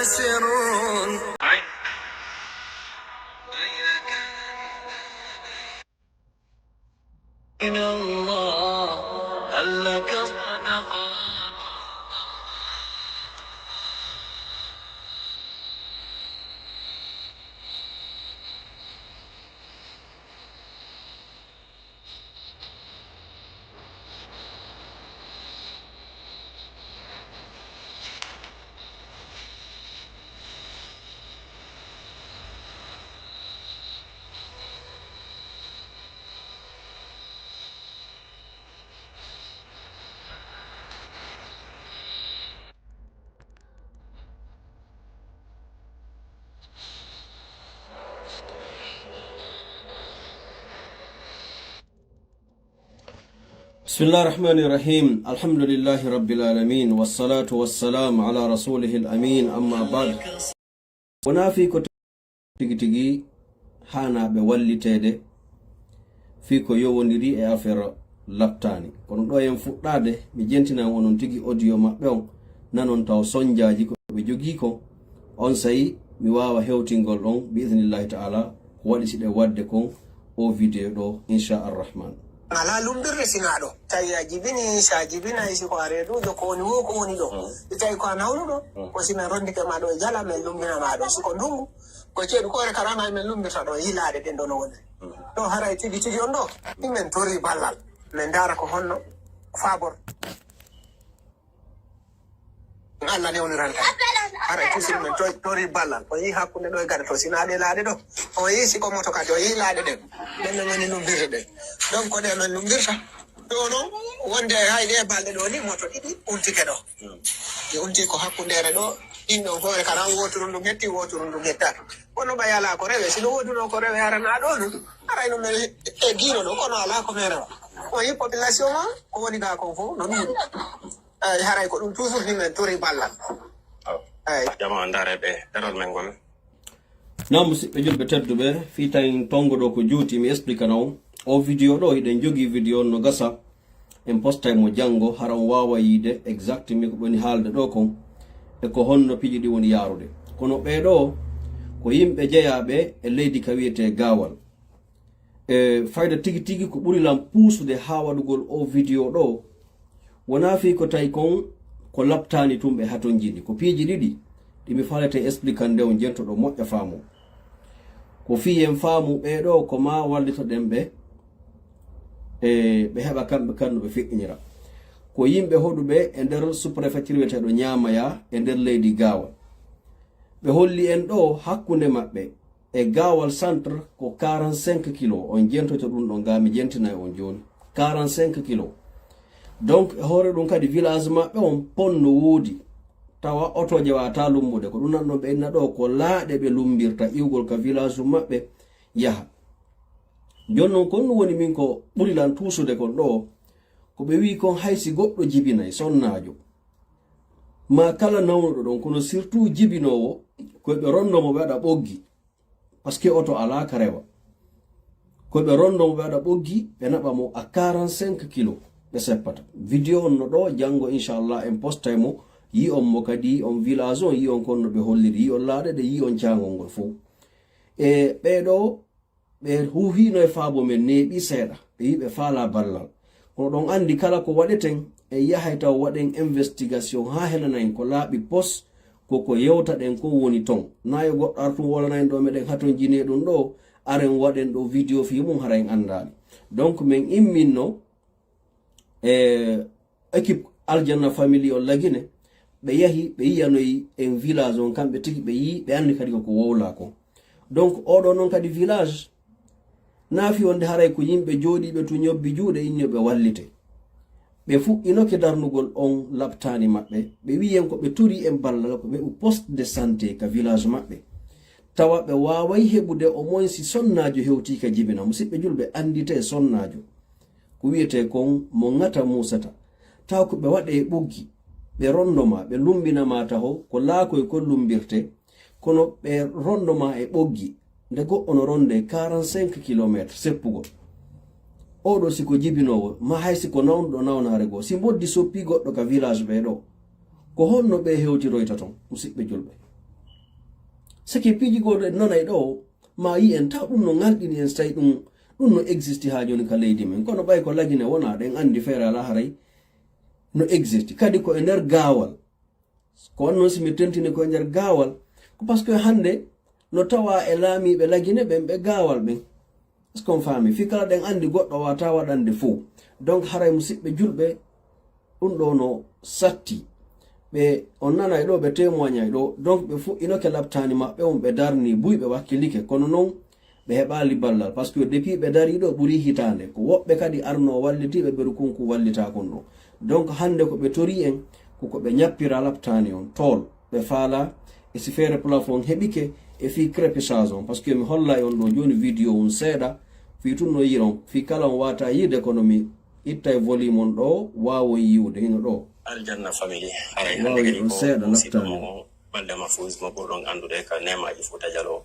سر من الله هل لك صدقة. بسم الله الرحمن الرحيم الحمد لله رب العالمين والصلاة والسلام على رسوله الأمين أما بعد ونافي كتب تيجي هانا بولي تيدي فيكو يوونيري أفر لابتاني كون دو ينفقاده بجنتنا ونون تيجي أوديو مقبون نانون تاو سونجاجي كو بجوغيكو on say mi wawa hewtingol don باذن الله تعالى wadi side wadde kon o video do insha arrahman ala lumbirre sinaɗo tawi a jibini sa jibina isi ko a reedujo ko woni wo ko woni ɗo tawi ko a nawnu ɗo ko simen rondike ma ɗo e jala men lumbina ma ɗo siko ndungu ko ceeɗu kore karama men lumbirta ɗo yiilade ɗen ɗo no woni ɗo haray tigi tigi on ɗo ɗimen tori ballal min dara ko honno fabor Allah newniranta haray tusiri men tori ballal o yi hakkunde ɗo e gaɗa to sinaɗe laaɗe ɗo o yi siko moto kadi o yi laaɗe ɗen ɗen no woni lumbirde ɗen donc ko ɗe men lumbirta ɗo noon wonde hayde e balɗe ɗo ni moto ɗiɗi untike ɗo ɗi unti ko hakkundere ɗo ɗin ɗon hoore karan wotoru ndu getti wotoru ndu gettata kono ɓa yala ko rewe sino woduno ko rewe arana ɗo no aray no men e guino ɗo kono ala ko men rewa o yi population ma ko woni ga kon fof no ɗuuɗi haray ko ɗum toujours ni men tori ballal jama ndareɓe ɗerol men ngol non musidɓe julɓe tedduɓe fi tawi tongo ɗo ko juuti mi explique naw o vidéo ɗo eɗen jogui vidéo no gasa en postay mo janggo haran wawa yiide exactement ko ɗoni haalde ɗo kon e ko honno piiji ɗi woni yarude kono ɓeɗo ko yimɓe jeeyaɓe e leydi ka wiyete gawal e fayda tigi tigi ko ɓurilam puusude ha waɗugol o vidéo ɗo wona fi ko tawi kon ko labtani tumɓe haton jiɗi ko piiji ɗiɗi ɗimi falete expliquan nde on jentoɗo moƴƴa faamu ko fi en faamu ɓeɗo ko ma wallitoɗen ɓe ɓe heɓa kamɓe kanno ɓe feƴƴinira ko yimɓe hoɗuɓe e nder sous-préfecture wiyeteɗo ñamaya e nder leydi gawal ɓe holli en ɗo hakkunde maɓɓe e gawal centre ko 45 kilo on jentoto ɗum ɗo ngami jentina on joni 45 kilo donc e hoore ɗum kadi village maɓɓe on ponno woodi tawa otoje wata lummude ko ɗum nanɗo ɓe inna ɗo ko laaɗe ɓe lumbirta iwgol ka village maɓɓe yaha jon noon kon ɗum woni min ko ɓurilan tuusude kon ɗo ko ɓe wi kon haysi goɗɗo jibinay sonnajo ma kala nawnuɗo ɗon kono surtout jibinowo koɓe rondomo ɓe waɗa ɓoggi par ce que oto ala ka rewa koɓe rondomo ɓe waɗa ɓoggi ɓe naɓa mo a 45 kilo ɓe seppata vidéo on no ɗo janggo inchallah en postay mo yi on mo kadi yi on village on yi on konno ɓe holliri yi on laaɗe ɗe yi on cangol ngol fof e ɓeɗo ɓe huhino e faabo men neeɓi seeɗa ɓe yi ɓe faala ballal kono ɗon andi kala ko waɗeten e yahay taw waɗen investigation ha helanaen ko laaɓi pos koko yewta ɗen ko woni ton nayo goɗɗo artum wolanaen ɗo meɗen haton jine ɗum ɗo aren waɗen ɗo vidéo fi mum hara en andali donc min imminno équipe aljanna famille o lagine ɓe yahi ɓe yiyanoyi en village on kamɓe tigi ɓe yi ɓe andi kadi koko wowla ko donc oɗo noon kadi village naafi wonde haray ko yimɓe jooɗiɓe to ñobbi juuɗe innoɓe wallite ɓe fuɗɗinoke darnugol on labtani maɓɓe ɓe wiyen ko ɓe turi en ballal ko ɓe poste de santé ka village maɓɓe tawa ɓe waway heɓude au moins si sonnajo hewti ka jibina musidɓe julɓe andite sonnajo ko wiyete kon mo ngata musata taw ko ɓe waɗe ɓoggi ɓe rondoma ɓe lumbinama taho ko laakoy ko lumbirte kono ɓe rondoma e ɓoggi nde goɗɗo no ronde 45 km seppugol oɗo siko jibinowo ma hay siko nawnuɗo nawnare goo si boddi soppi goɗɗo ka village ɓe ɗo ko honno ɓe hewtiroyta ton musidɓe julɓe sake piji goɗo en nanay ɗo ma yi en taw ɗum no ngalɗini en so tawi ɗum no existi ha joni ka leydi men kono ɓay ko lagine wona ɗen andi feere ala haray no existi kadi ko e nder gawal ko wannoon simi tentini ko e nder gawal ko par ce que hande no tawa e laamiɓe lagine ɓen ɓe gawal ɓen est ce qu'on faami fi kala ɗen andi goɗɗo wata waɗande fo donc haray musidɓe julɓe ɗum ɗo no satti ɓe on nanay ɗo ɓe témoignay ɗo donc ɓe fuɗɗinoke labtani maɓɓe on ɓe darni buy ɓe wakkilike kono noon ɓe heɓali ballal par ce que depuis ɓe dari ɗo ɓuuri hitande ko woɓɓe kadi arno wallitiɓe ɓeɗo kunku wallita kon ɗo donc hande ko ɓe tori en koko ɓe ñappira labtani on tol ɓe faala e si feere plafond heɓike e fi crépissage on par ce que mi hollay on ɗo joni vidéo on seeɗa fi tun no yiron fi kala on wata yide kono mi itta e volume on ɗo wawon yiwde hino ɗo aljanna family aray wawi hande on seeɗa labtani balde mafus mo ɓurɗon andude ka nemaji Fouta Jallow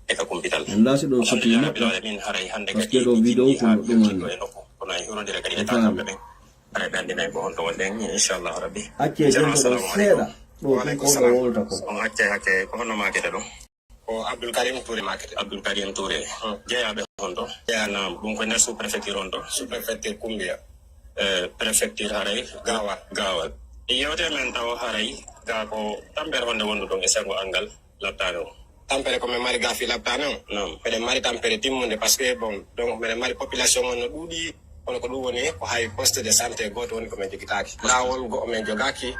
e ka kumpital en laasi ɗon soti alhamdulillah min haray hande par ce que ɗo vidéo ko no ɗumani kono en hironndire kadi e takamɓe ɓen aray ɓe andinay ko honto wonɗen inchallahu rabbi acce jen ko ɗo seeɗa ɗo ko ɗo wolta ko on acce hakke ko honno makete ɗo ko Abdoul Karim Touré makete. Abdoul Karim Touré jeeyaɓe honto jeeyanam ɗum ko nder sous préfecture on to Sous préfecture Kumbiya. préfecture haray gawal yewte men taw haray ga ko tampere wonde wondu ɗon e sengo angal lattane o Tampere ko min mari gafi labtane o. non Miɗen mari tampere timmunde par ce que bon donc miɗen mari population on no ɗuuɗi kono ko ɗum woni ko hay poste de santé goto woni ko min jogitaki. Lawol go min jogaki.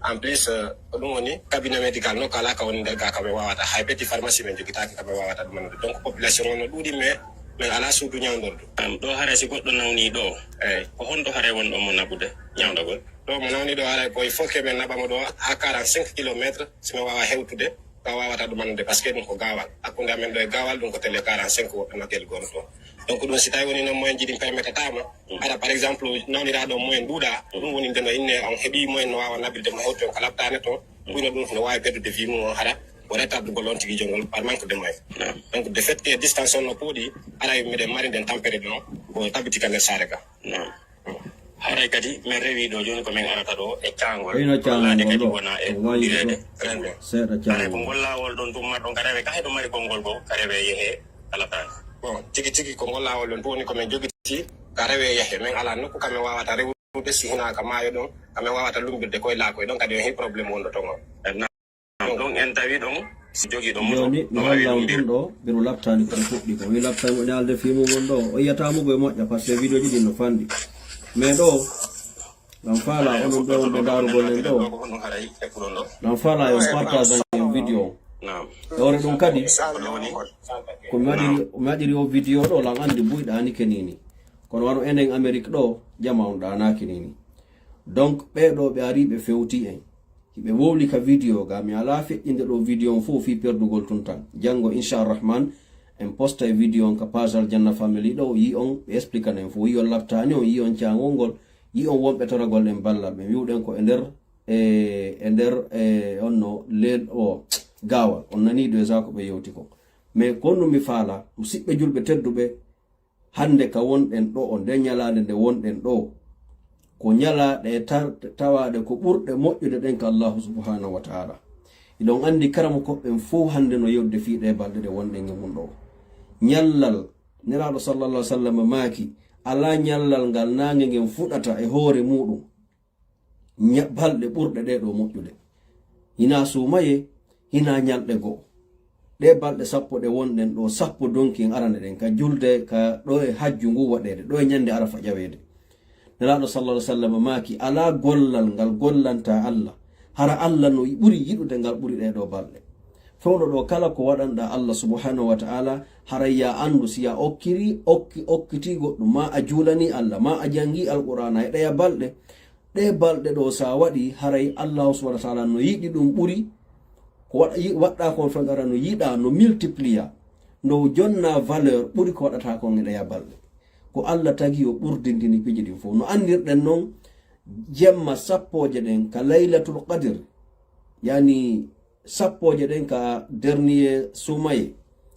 En plus ko ɗum woni cabinet médical no kala ka woni nder ga kaɓe wawata hay petit pharmacie min jogitaki kaɓe wawata ɗumanode donc population on no ɗuuɗi mais min ala suudu ñawdordu. ɗo haray si goɗɗo nawni ɗo Eyyi ko honto haray wonɗo mo naɓude ñawdagol ɗo mo nawni ɗo haray koye faut que min naɓamo ɗo ha 45 kilométres somi wawa hewtude ka wawata ɗumanode par ce que ɗum ko gawal hakkude amen ɗo e gawal ɗum ko télé 45 woɓɓe nokkel gono to donc ɗum si tawi woni no moyen jiɗi permettetama aɗa par exemple nawniraɗo moyen duuɗa ɗum woni ndeno inne on heeɓi moyen no wawa naɓirde mo hewti on ko labtane to ɓuyno ɗum no wawi perdude vie mum on haɗa ko rétabligol on tigui jongol par manque de moyen donc de fait que distance on no pooɗi aɗa miɗen mari nden tampere ɗon ko tabitika nder saare ka non haray kadi min rewi ɗo joni komin arata ɗo e cangol ino lade kadi cangol wona e ɗo wayi ɗirede ɗo seeɗa haray ko cangol ngol lawol ɗon tummat ɗon ka rewe ka heɗo mari konngol go ka rewe yeehe kalatani bon tigi tigi ko ngol lawol ɗon to woni komin jogiti ka rewe yahe min ala nokku kamin wawata rewude si hunaka maayo ɗon kamin wawata lumbirde koye laakoye ɗon kadi on heeɓi probléme wonɗo ton o ɗon en tawi ɗon si jogui ɗon moto joni mi holla on ɗum ɗo ɓeɗo labtani kono fuɗɗi ko wi labtani o ñalde fimu gon ɗo o yiyatamugo e moƴƴa par ce que vidéo ji ɗin no fandi mais ɗo ɗan faala onon ɓe wonɓe darugol en ɗo ko honno haray ekkuɗon ɗo ɗan faala yo partage en vidéo nam e wore ɗum kadi woni ko mi waɗiri o vidéo ɗo lan andi buyɗa ni kenini kono wano enen Amérique ɗo jama on ɗanaki nini donc ɓeɗo ɓe ari ɓe fewti en hiɓe wowli ka vidéo ga mi ala feƴƴinde ɗo vidéo on fof fi perdugol tun tan janngo inchalrahman en posta e vidéo on ka page Aljanna family ɗo yi on ɓe expliquan en fof yi on labtani on yi on cangol ngol yi on wonɓe toragol en ballal ɓe wiwɗen ko e nder onno leel o gawal on nani déjà ko ɓe yewti ko mais konno mi faala musidɓe julɓe tedduɓe hande ka wonɗen ɗo o nden ñalade nde wonɗen ɗo ko ñalaɗe tawaɗe ko ɓurɗe moƴƴude ɗen ka Allahu subhanahu wa ta'ala iɗon andi karama koɓɓen fof hande no yewde fiiɗe balɗe ɗe wonɗen e mum ɗo ñallal neraɗo sallallah sallam maaki ala ñallal ngal nange ngen fuɗata e hoore muɗum balɗe ɓurɗe ɗe ɗo moƴƴude hina sumaye hina ñalɗe goo ɗe balɗe sappo ɗe wonɗen ɗo sappo donki en arane ɗen ka julde ka ɗo e hajju ngu waɗede ɗo e ñande arafa ƴawede nelaɗo sallallahu alaihi wasallam maaki ala gollal ngal gollanta Allah hara Allah no ɓuri yiɗude ngal ɓuri ɗe ɗo balɗe fewno ɗo kala ko waɗanɗa Allah subhanahu wa ta'ala haray ya andu siya okkiti goɗɗum ma a julani Allah ma a jangi alqur'ana e ɗeya balɗe ɗe balɗe ɗo sa waɗi haray Allah subhanahu wa ta'ala no yiɗi ɗum ɓuri ko waɗɗa kon fegara no yiɗa no multiplia no jonna valeur ɓuri ko waɗata kon e ɗeya balɗe ko Allah tagi o ɓurdindini piji ɗin fof no andirɗen noon jemma sappoje ɗen ka laylatul qadr yani sappoje ɗen ka dernier sumaye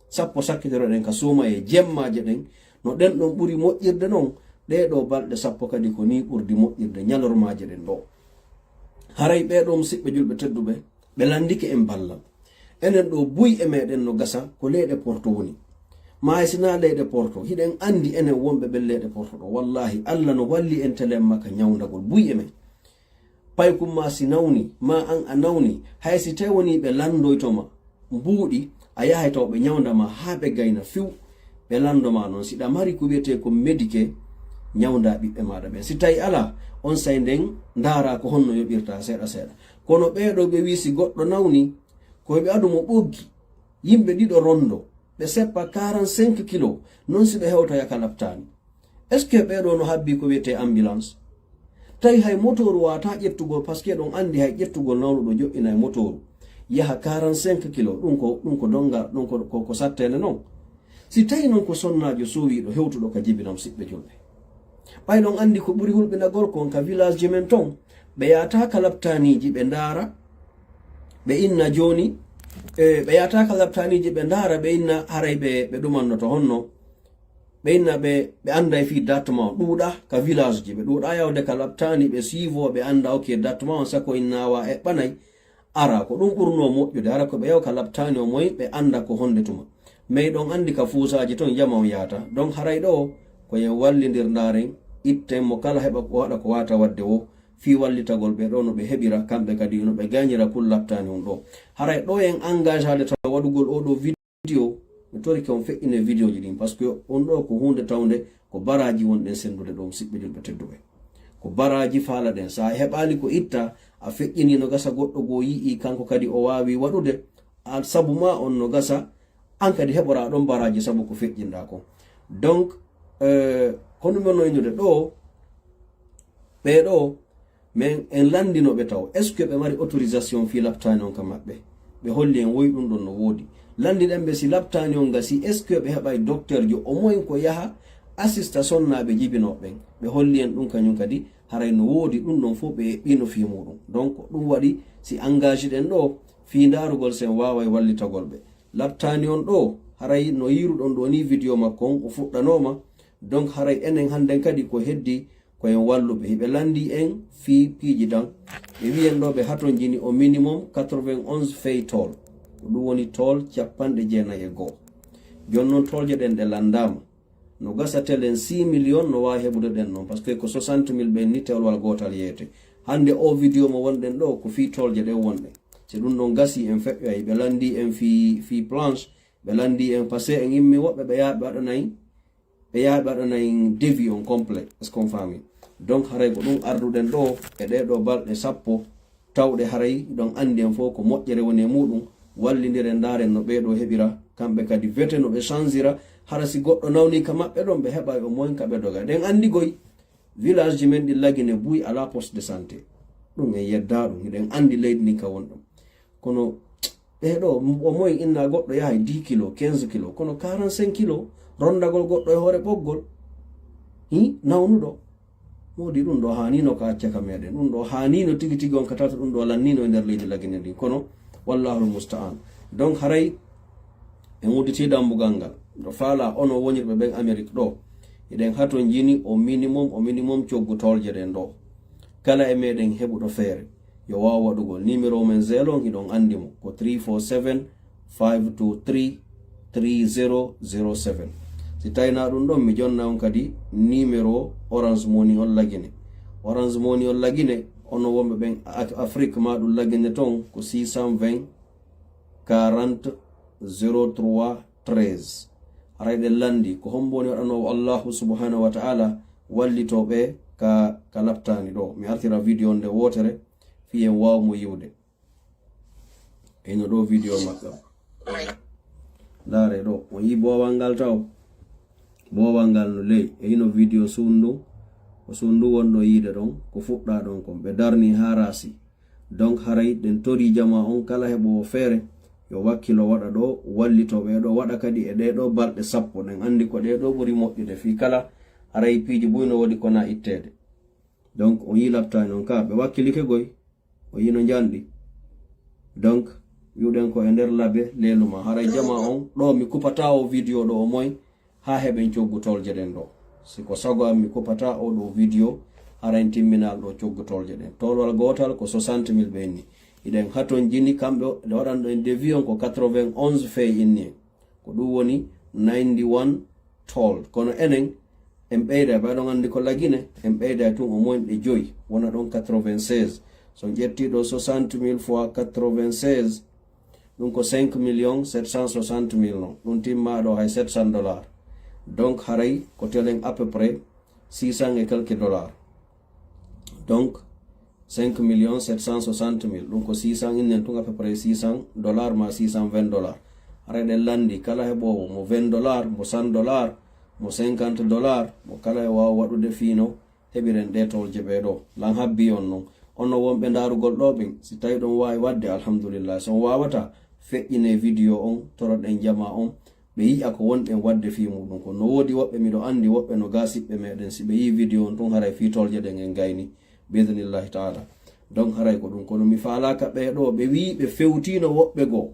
sappo sakkitiroɗen ka sumaye jemmaje ɗen no ɗen ɗon ɓuri moƴƴirde noon ɗeɗo balɗe sappo kadi ko ni ɓurdi moƴƴirde ñalormaje ɗen ɗo haray ɓeɗo musidɓe julɓe tedduɓe ɓe landike en ballal enen ɗo buy e meɗen no gasa ko leyɗe porto woni ma sina leyɗe porto hiɗen andi enen wonɓe ɓe leyɗe porto ɗo wallahi Allah no walli en telen makka nyawdagol buy e men paykum ma si nawni ma an a nawni hay si tawi woni ɓe landoytoma mbuuɗi a yahay taw ɓe nyawdama ha ɓe gayna fiw ɓe landoma noon siɗa mari ko wiyete ko médiqué nyawda ɓiɓɓe maɗa ɓen si tawi ala on say nden ndaara ko honno yoɓirta seeɗa seeɗa kono ɓeɗo ɓe wi si goɗɗo nawni koɓe adumo ɓoggi yimɓe ɗiɗo rondo ɓe seppa 45 kilo non si ɓe hewta yaka laɓtani est ce que ɓeɗo no habbi ko wiyete ambulance tawi hay motoru wata ƴettugol par ce que ɗon andi hay ƴettugol nawnuɗo joƴƴina e motoru yaha 45 kilo ɗum ko donga ɗum ko sattene noon si tawi noon ko sonnajo sowiɗo hewtuɗo ka jibinam siɓɓe julɓe ɓay ɗon andi ko ɓuri hulɓinagol kon ka village ji men ton ɓe yata ka laptaniji ɓe ndaara ɓe inna joni ɓe yata ka laptaniji ɓe ndaara ɓe inna haray ɓe ɗumannoto honno ɓe inna ɓe anda e fi datma on ɗuuɗa ka village ji ɓe ɗuuɗa yawde ka laptani ɓe suivo ɓe anda ok datma on sako innawa e ɓanay ara ko ɗum ɓurno moƴƴude ara ko ɓe yaw ka laptani o moy ɓe anda ko honde tuma mais ɗon andi ka fuusaji ton yama on yata donc haray ɗo ko yen wallidir ndaren itten mo kala heɓa ko waɗa ko wata wadde wo fi wallitagol ɓe ɗo no ɓe heɓira kamɓe kadi no ɓe gañira kul laptani on ɗo haray ɗo en engage hade taw waɗugol oɗo vidéo mi tori ke on feƴƴine vidéo ji ɗin par ce que on ɗo ko hunde tawde ko baraji wonɗen sendude ɗo siɓɓe julɓe tedduɓe ko baraji faala ɗen sa heɓali ko itta a feƴƴini no gasa goɗɗo go yii kanko kadi o wawi waɗude a sabu ma on no gasa an kadi heɓora ɗon baraji sabu ko feƴƴinɗa ko donc kono men noynude ɗo ɓeɗo men en landinoɓe taw est ce que ɓe mari autorisation fi laptani on ka maɓɓe ɓe holli en woyi ɗum ɗon no woodi landiɗen ɓe si laptani on gasi est ce que ɓe heɓay docteur jo o moyen ko yaha assista sonnaɓe jibinoɓen ɓe holli en ɗum kañum kadi haray no woodi ɗum ɗon fof ɓe ɓino fi muɗum donc ɗum waɗi si engage ɗen ɗo fi darugol sen waway wallitagol ɓe laptani on ɗo haray no yiruɗon ɗo ni vidéo makko on o fuɗɗanoma donc haray enen hannden kadi ko heddi koyen walluɓe hiɓe landi en fi piiji dan ɓe wiyen ɗo ɓe haton jini au minimum 91 fey tol ko ɗum woni tol 94 jon noon tolje ɗen ɗe landama no gasatelen 6 million no wawi heɓude ɗen noon par ce que ko 60 000 ɓen ni tewlwal gotal yeete hande o vidéo mo wonɗen ɗo ko fi tolje ɗen wonɗe si ɗum ɗon gasi en feƴƴoy ɓe landi en fi planche ɓe landi en passé en immi woɓɓe ɓe yaha ɓe waɗanayi devis on complet est ce qu'on fami donc haray ko ɗum arduɗen ɗo e ɗeɗo balɗe sappo tawɗe haray ɗon andi en fof ko moƴƴere woni e muɗum wallidiren ndaren no ɓeɗo heɓira kamɓe kadi wete no ɓe chansira hara si goɗɗo nawni ka maɓɓe ɗon ɓe heɓa o moyen ka ɓe doga ɗen andi goy village ji men ɗi lagine buy ala poste de santé ɗum en yedda ɗum hiɗen andi leydi ni ka wonɗum kono ɓeɗo o moyen inna goɗɗo yahay 10 kilo 15 kilo kono 45 kilo rondagol goɗɗo e hoore ɓoggol nawnuɗo modi ɗum ɗo hanino ka accaka meɗen ɗum ɗo hanino tigi tigi on ka tata ɗum ɗo lannino e nder leydi lagine ndi kono wallahu musta'an donc haray en wudditi dambugal ngal ɗo faala ono wonirɓe ɓen Amérique ɗo eɗen haton jini au minimum coggu tolje ɗen ɗo kala e meɗen heɓuɗo feere yo wawa waɗugol numéro men zelon hiɗon andimo ko 347 523 3007 si tawina ɗum ɗon mi jonna on kadi numéro orange money on lagine ono wonɓe ɓen Afrique ma ɗum lagine ton ko 620 40 03 13 arayɗen landi ko homboni waɗanowo allahu subhanahu wa ta'ala wallitoɓe ka laftani ɗo mi artira vidéo nde wotere fiyen wawmo yiwde eno ɗo vidéo maɓɓe laare ɗo o yi bowal ngal taw bowal ngal no ley e hino vidéo sundu ko sundu wonɗo yiide ɗon ko fuɗɗa ɗon kon ɓe darni ha rasi donc haray ɗen tori jama on kala heɓowo feere yo wakkilo waɗa ɗo wallitoɓe ɗo waɗa kadi e ɗeɗo balɗe sappo ɗen andi ko ɗeɗo ɓuri moƴƴude fi kala haray piiji buyno waɗi kona ittede donc o yi laftani on ka ɓe wakkilike goy o yino janɗi donc wiwɗen ko e nder labe leluma haray jama on ɗo mi kupata o vidéo ɗo o moy ha heɓen coggu tolje ɗen ɗo siko sago am mi kupata o ɗo vidéo haray timminal ɗo coggu tolje ɗen tolwal gotal ko 60 000 ɓenni iden haton jini kambe de waɗanɗo en devion ko 91 fey inni ko ɗum woni 91 toll kono enen en ɓeyda ɓaɗon andi ko lagine en ɓeyda tun o moyɗe joyi wona ɗon 96 so ƴettiɗo 60 000 fois 96 ɗum ko 5 760 000 non ɗum timmaɗo hay $700 donc haray ko telen à peu près 600 et quelques dollars donc 5 760 000 ɗum ko 600 innen tun à peu près $600 ma $620 haray ɗen landi kala heɓowo mo $20 mo $100 mo $50 mo kala e wawa waɗude fiino heɓiren ɗetolje ɓeɗo lan habbi on non onno wonɓe darugol ɗo ɓen si tawi ɗon wawi wadde alhamdulillah so wawata feƴƴine vidéo on toroɗen jama on ɓe yi'a ko wonɗen wadde fi muɗum ko no wodi woɓɓe miɗo andi woɓɓe no gasiɓɓe meɗen si ɓe yi vidéo on tun haray fitolje ɗen en gayni biidnillahi taala donc haray ko ɗum kono mi falaka ɓeɗo ɓe wi ɓe fewtino woɓɓe goo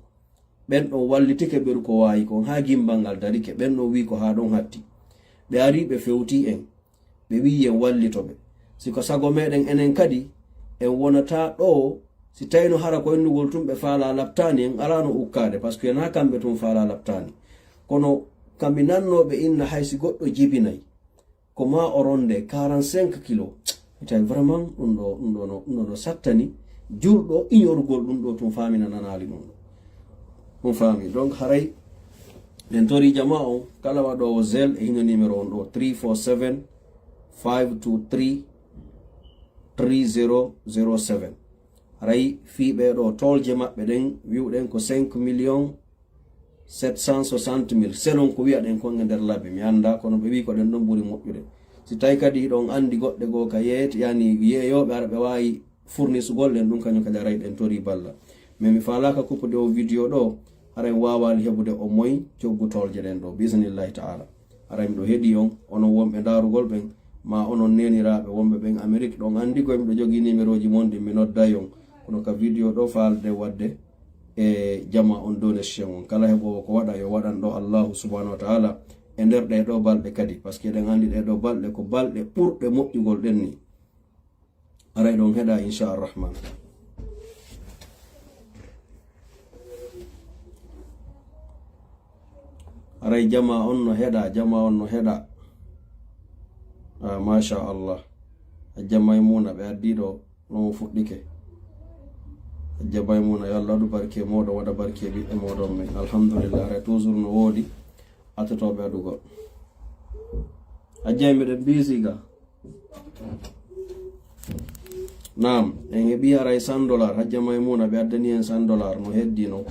ɓen ɗon wallitike ɓeɗu ko wayi kon ha gimbal ngal darike ɓen ɗon wi ko ha ɗon hatti ɓe ari ɓe fewti en ɓe wi en wallitoɓe siko sago meɗen enen kadi en wonata ɗo si tawino hara ko ennugol tum ɓe faala laptani en alano ukkade par ce que en ha kamɓe tum faala laptani kono kamɓe nannoɓe inna haysi goɗɗo jibinayi ko ma o ronde 45 kilo mi tawi vraiment ɗum ɗo sattani jurɗo iñorgol ɗum ɗo tum famina nanali ɗum faami donc haray en tori jama on kala waɗowo zel e hino numéro on ɗo 347 523 3007 haray fiɓe ɗo tolje maɓɓe ɗen wiwɗen ko 5 760 000 selon ko wiyaɗen kon e nder labbe mi anda kono ɓe wi ko ɗen ɗon ɓuri moƴƴude si tawi kadi ɗon andi goɗɗe goo ka yeeyete yani yeeyoɓe ara ɓe wawi fournisugol ɗen ɗum kañum kadi aray ɗen tori balla mais mi falaka kuppude o vidéo ɗo haren wawali heɓude o moy coggu tolje ɗen ɗo bisnillahi taala haray miɗo heeɗi on onon wonɓe darugol ɓen ma onon neniraɓe wonɓe ɓen Amérique ɗon andi koye miɗo jogui numéro ji mon ɗi mi nodday on kono ka vidéo ɗo falde wadde e jama on donation on kala heɓowo ko waɗa yo waɗan ɗo allahu subhanahu wa taala e nder ɗeɗo balɗe kadi par ce que eɗen andi ɗeɗo balɗe ko balɗe ɓurɗe moƴƴugol ɗen ni aray ɗon heɗa inchalrahman aray jama on no heɗa masha Allah hajja maymuna ɓe addiɗo nomo fuɗɗike hajja maymuna yo Allah waɗu barke moɗon waɗa barke ɓiɓɓe moɗon men alhamdulillah aray toujours no woodi atotoɓe aɗugol hajja miɗen bisiga nam en heɓi aray $100 hajja maymuna ɓe addani en $100 no heddi non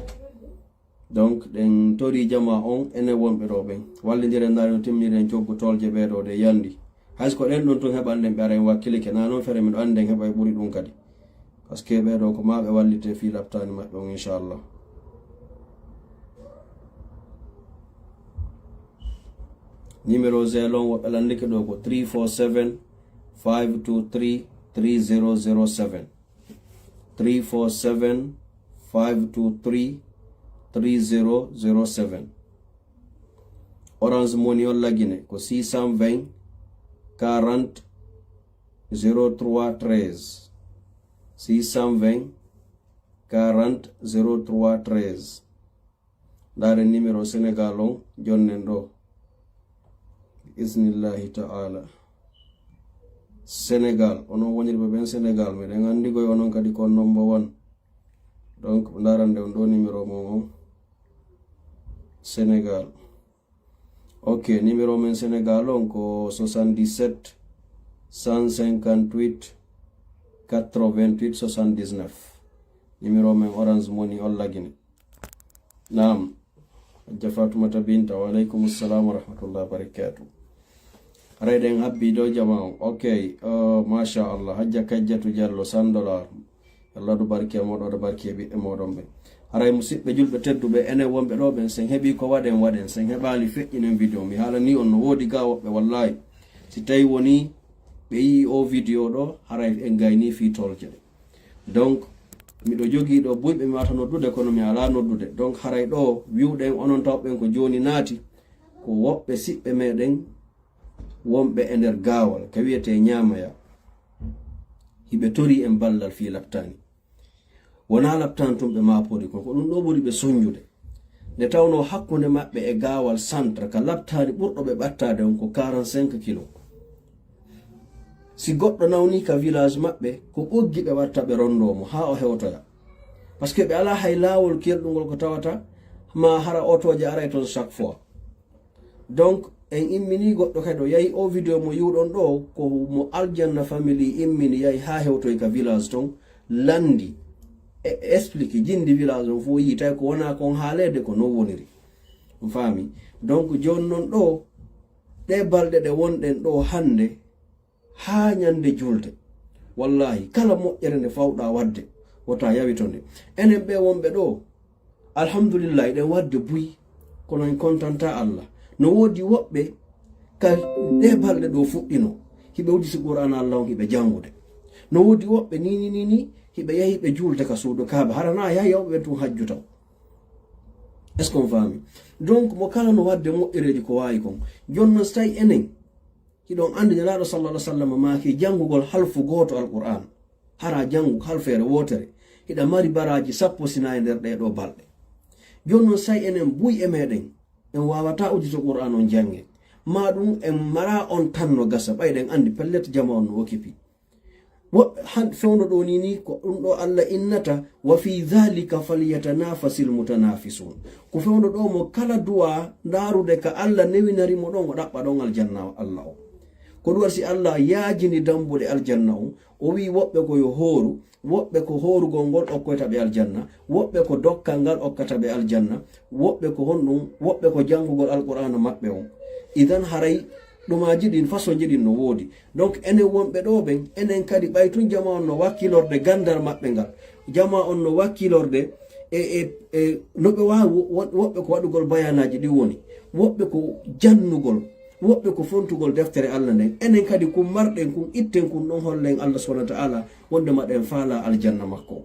donc ɗen tori jama on ene wonɓe ɗo ɓen wallidiren dari no timminiren coggu tolje ɓeɗo de yandi hayso ko ɗen ɗon tun heɓanɗen ɓe ara en wakkilike na noon fere miɗo andi en heɓa e ɓuri ɗum kadi par ce que ɓeɗo ko ma ɓe wallite fi laftani maɓɓe on inchallah numéro zelon woɓɓe landike ɗo ko 347 523 3007 347 523 3007 Orange Money on lagine ko 620 40 03 13 620 40 03 13 dare numéro Sénégal on jonnen ɗo bismillahi ta'ala Sénégal onon wonirɓe ɓen Sénégal meɗen andi koye onon kadi kon number 1 donc darande on ɗo numéro mon on Sénégal ok numéro men Sénégal on ko 77 158 88 79 numéro men Orange Money on lagine nam hajja Fatoumata Binta wa aleykum assalam wa rahmatullahi wa barakatuh rayɗen habbi dow jama on ok masha Allah hajja Kajjatu Diallo $100 Allah do barke moɗo ɗo barke ɓiɓɓe moɗon ɓe haray musidɓe julɓe tedduɓe enen wonɓe ɗo ɓen sen heeɓi ko waɗen sen heɓali feƴƴinen vidéo mi haalani on no woodi ga woɓɓe wallahi si tawi woni ɓe yi o vidéo ɗo haray en gayni fi tolje ɗe donc miɗo jogui ɗo buyɓe mi wata noddude kono mi ala noddude donc haray ɗo wiwɗen onon tawɓen ko joni naati ko woɓɓe siɓɓe meɗen wonɓe e nder gawal ka wiyete ñamaya hiɓe tori en ballal fi laftani wona laptan tum ɓe mapori kon ko ɗum ɗo ɓuri ɓe soñjude nde tawno hakkunde maɓɓe e gawal centre ka laptani ɓurɗo ɓe ɓattade on ko 45 kilo si goɗɗo nawni ka village maɓɓe ko ɓoggi ɓe watta ɓe rondomo ha o hewtoya par ce que ɓe ala hay lawol kelɗugol ko tawata ma hara otoje aray toon chaque fois donc en immini goɗɗo kadi o yahi o vidéo mo yiwɗon ɗo ko mo aljanna family immini yahi ha hewtoy ka village ton landi e explique jindi village on fo yi tawi ko wona kon haalede ko non woniri fami donc joni noon ɗo ɗe balɗe ɗe wonɗen ɗo hande ha ñande julde wallahi kala moƴƴere nde fawɗa wadde wota yawitonde enen ɓe wonɓe ɗo alhamdulillah eɗen wadde buyi kono en contanta Allah no wodi woɓɓe ka ɗe balɗe ɗo fuɗɗino hiɓe wuditi qur'an Allah on hiɓe jangude no wodi woɓɓe ni hiɓe yahi ɓe julde ka suudu kaaba harana yahi yawɓe tun hajju taw est ce qu'on fami donc mo kala no wadde moƴƴereji ko wawi kon jonnon so tawi enen hiɗon andi nelaɗo sallallah sallam maki jangugol halfu goto alqur'an hara jangu halfere wotere hiɗa mari baraji 10 sina e nder ɗeɗo balɗe jonnon so tawi enen buy e meɗen en wawata udito qur'an on jange maɗum en mara on tan no gasa ɓayɗen andi pellet jama on no occupi han fewno ɗo ni ko ɗum ɗo Allah innata wa fi dhalika falyatanafasil mutanafisun ko fewno ɗo mo kala duwa darude ka Allah newinari mo ɗon o ɗaɓɓa ɗon aljanna Allah o ko ɗum si Allah yaajini dambude aljanna o wi woɓɓe ko yo hooru woɓɓe ko hoorugol ngol okkoyta ɓe aljanna woɓɓe ko dokkal ngal okkata ɓe aljanna woɓɓe ko honɗum woɓɓe ko jangugol alqur'ana maɓɓe on idan haray ɗumaji ɗin façon ji ɗin no woodi donc enen wonɓe ɗo ɓen enen kadi ɓaytun jama on no wakkilorde gandal maɓɓe ngal jama on no wakkilorde noɓe wawi woɓɓe ko waɗugol bayanaji ɗi woni woɓɓe ko jannugol woɓɓe ko fontugol deftere Allah nden enen kadi kum marɗen kum itten kum ɗon hollen Allah subhanahu wa ta'ala wonde maɗen faala aljanna makko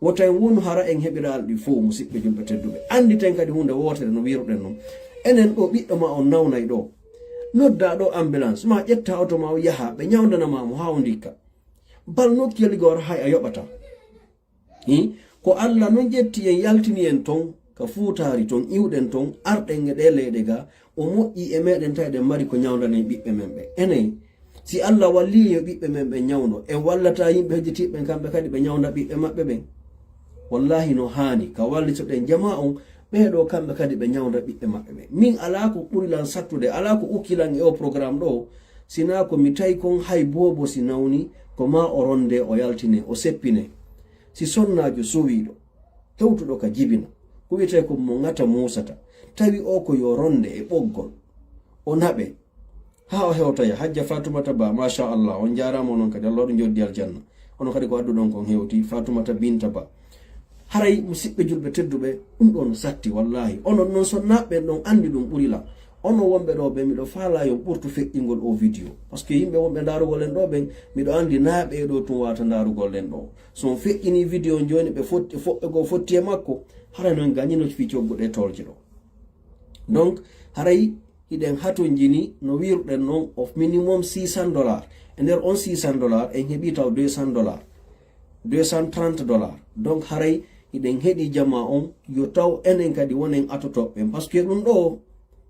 wota en wonu hara en heɓira alɗi fo musidɓe julɓe tedduɓe anditen kadi hunde wotere no wiruɗen noon enen ɗo ɓiɗɗo ma on nawnay ɗo nodda ɗo ambulance ma ƴetta auto ma yaha ɓe ñawdanamamo ha o ndikka bal nokkiyelgor hay a yoɓata ko Allah non jetti en yaltini en ton ka fuutari ton iwɗen ton arɗen e ɗe leyɗe ga o moƴƴi e meɗen tawi ɗen mari ko ñawdanen ɓiɓɓe men ɓe enen si Allah walli yo ɓiɓɓe men ɓe ñawdo en wallata yimɓe hejjitiɓɓen kamɓe kadi ɓe ñawda ɓiɓɓe maɓɓe ɓen wallahi no hani ka wallitoɗen jama on ɓeɗo kamɓe kadi ɓe ñawda ɓiɓɓe maɓɓe ɓe min ala ko ɓurilan sattude ala ko ukkilan e o programme ɗo sina ko mi tawi kon hay bobo si nawni ko ma o ronde o yaltine o seppine si sonnajo sowiɗo hewtuɗo ka jibina ko wiyete ko mo ngata musata tawi o ko yo ronde e ɓoggol o naɓe ha o hewtoya hajja Fatumata Ba machallah on jarama onon kadi Allah ɗo joddi aljanna ono kadi ko adduɗon kon hewti Fatumata Binta Ba haray musidɓe julɓe tedduɓe ɗum ɗo no satti wallahi onon noon so naɓɓen ɗon andi ɗum ɓurila onon wonɓe ɗo ɓe miɗo faala yon ɓurtu feƴƴingol o vidéo par ce que yimɓe wonɓe darugol en ɗo ɓen miɗo andi naaɓe ɗo tum wata darugol en ɗo son feƴƴini vidéo joni ɓe foɓɓe go fotti e makko haray noon gañino fi cogguɗe tolje ɗo donc haray hiɗen haton jini no wiruɗen noon of minimum $600 e nder on $600 en heeɓi taw $200 $230 donc haray hiɗen heɗi jama on yo taw enen kadi wonen atotoɓɓen par ce que ɗum ɗo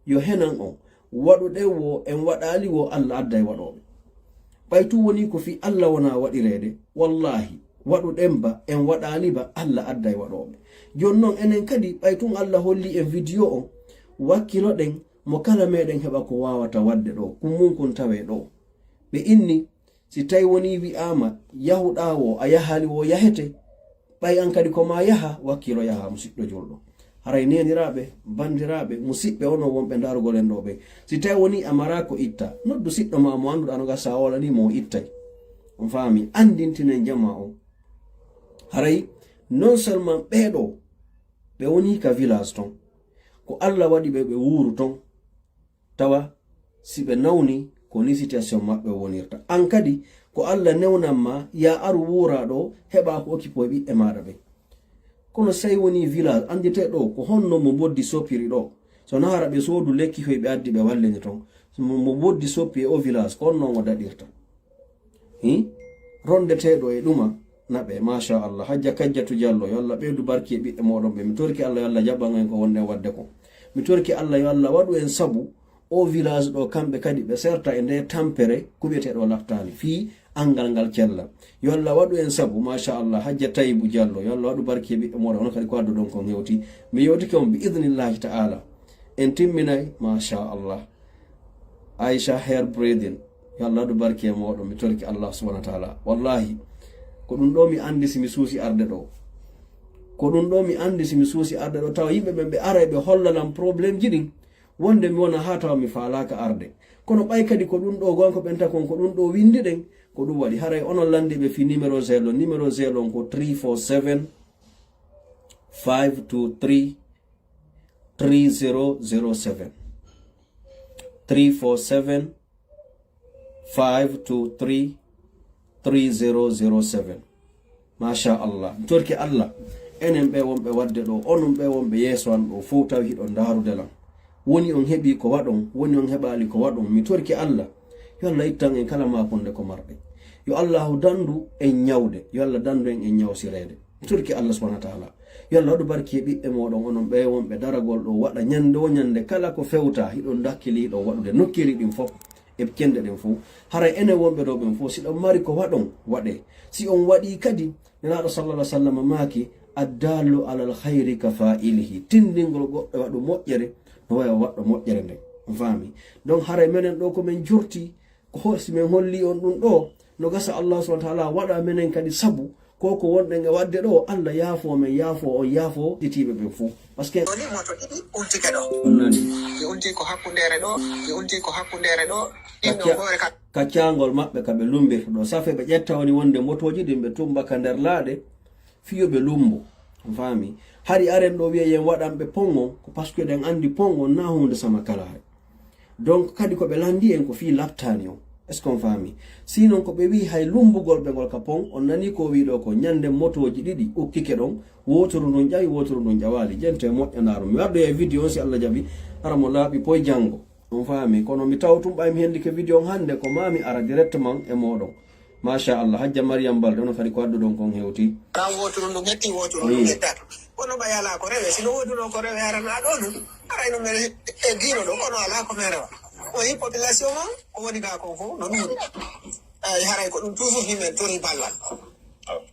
yo henan on waɗuɗe wo en waɗali wo Allah adda e waɗoɓe ɓaytu woni ko fi Allah wona waɗirede wallahi waɗuɗen ba en waɗali ba Allah adda e waɗoɓe joni noon enen kadi ɓaytun Allah holli en vidéo on wakkiloɗen mo kala meɗen heɓa ko wawata wadde ɗo kummunkun tawe ɗo ɓe inni si tawi woni wi'ama yahuɗa wo a yahali wo yahete ɓay an kadi koma yaha wakkilo yaha musidɗo julɗo haray neniraɓe bandiraɓe musidɓe ono wonɓe darugol en ɗo ɓe si tawi woni amara ko itta noddu siɗɗo ma mo anduɗa no ga sa wolani mo ittay on faami andintinen jama on haray non seulement ɓeɗo ɓe woni ka village ton ko Allah waɗi ɓe ɓe wuru ton tawa si ɓe nawni ko ni situation maɓɓe wonirta an kadi ko Allah newnanma ya aru wura ɗo heɓa ko okkipo e ɓiɓɓe maɗa ɓe kono sai woni village andite ɗo ko honno mo boddi sopiri ɗo so nahara ɓe sodu lekki hoy ɓe addi ɓe walleni ton mo boddi soppi e o village ko honno o daɗirta rondeteɗo e ɗuma naɓe machallah. hajja kajjatu diallo yo Allah ɓeydu barki e ɓiɓɓe moɗon ɓe. mi torki Allah yo Allah jaɓan en ko wonde wadde ko. mi torki Allah yo Allah waɗu en sabu o village ɗo kamɓe kadi ɓe serta e nde tampere kuɓeteɗo laftani fi angal ngal cella. yo Allah waɗu en sabu machallah hajja Tayibu Diallo yo Allah waɗu barki e ɓiɓɓe moɗon hono kadi ko addu ɗon kon hewti. mi yewtike on bi idnillahi ta'ala en timminay machallah. Aisha hair breathing yo Allah waɗu barki e moɗon. mi torki Allah subhanahu wa ta'ala wallahi ko ɗum ɗo mi andi simi suusi arde ɗo. ko ɗum ɗo mi andi simi suusi arde ɗo tawa yimɓe ɓe ara ɓe hollanam probléme ji ɗin wonde mi wona ha tawa mi falaka arde. kono ɓay kadi ko ɗum ɗo gonko ɓenta kon ko ɗum ɗo windi ɗen ko ɗum waɗi. haray onon landi ɓe fi numéro zelo ko 347 523 3007 347 523 3007. masha Allah. torki Allah enen ɓe wonɓe wadde ɗo onon ɓe wonɓe yeeso an ɗo fof tawi hiɗon darudelam woni on heɓi ko waɗon woni on heɓali ko waɗon. mi torki Allah yo Allah ittan en kala makonde ko marɗe. yo Allahu dandu en ñawde yo Allah dandu en ñawsirede. mi torki Allah subhanahu wa ta'ala yo Allah waɗu barki e ɓiɓɓe moɗon onon ɓe wonɓe daragol ɗo waɗa ñande o ñande kala ko fewta hiɗon dakkili hiɗon waɗude nokkiri ɗin fof e kende ɗen fof. haray enen wonɓe ɗo ɓen fof si ɗon mari ko waɗon waɗe. si on waɗi kadi nenaɗo sallallah sallam maaki addallu alal hayri ka fa'ilihi. tindingol goɗɗo waɗu moƴƴere no wawi waɗɗo moƴƴere nden. on faami. donc haray menen ɗo komin jurti ko horsi men holli on ɗum ɗo no gasa Allah subhanahu wa ta'ala waɗa menen kadi sabu koko wonɗen e wadde ɗo Allah yaafo men yaafo on yaafo ɗitiɓe ɓen fuu par ce que ni moto ɗiɗi ultike ɗo on nani ɓe ulti ko hakkundere ɗo ɓe ulti ko hakkundere ɗo ɗinɗo hoore ka kaccangol maɓɓe kaɓe lumbirta ɗo safe ɓe ƴetta woni wonde motoji ɗin ɓe tumbaka nder laaɗe fiyoɓe lumbo. on faami. hari aren ɗo wiya yen waɗanɓe pongon ko par ce que ɗen andi pongon na hunde sama kalare. donc kadi koɓe landi en ko fi laftani on. est ce qu'on faami. sinon ko ɓe wi hay lumbugol ɓe ngol ka pon on nani ko wiɗo ko ñande motoji ɗiɗi ukkike ɗon wotoru ndun ƴawi wotoru ndun ƴawali jente moƴƴanaru. mi waɗɗo e vidéo on si Allah jaɓi ara mo laaɓi poye janggo. on faami. kono mi taw tum ɓaymi hendi ke vidéo on hande ko mami ara directement e moɗon machallah. hajja Mariam Balde ono kadi ko addu ɗon kon hewti ran wotoru ndu metti wotoru ndu mettata kono ɓa yala ko rewe sino woduno ko rewe arana ɗo ɗum arayno mere e dino ɗo kono ala ko merewa o yi population on o woni ga kon fof no ɗuuɗi haray ko ɗum toujours himen tori ballal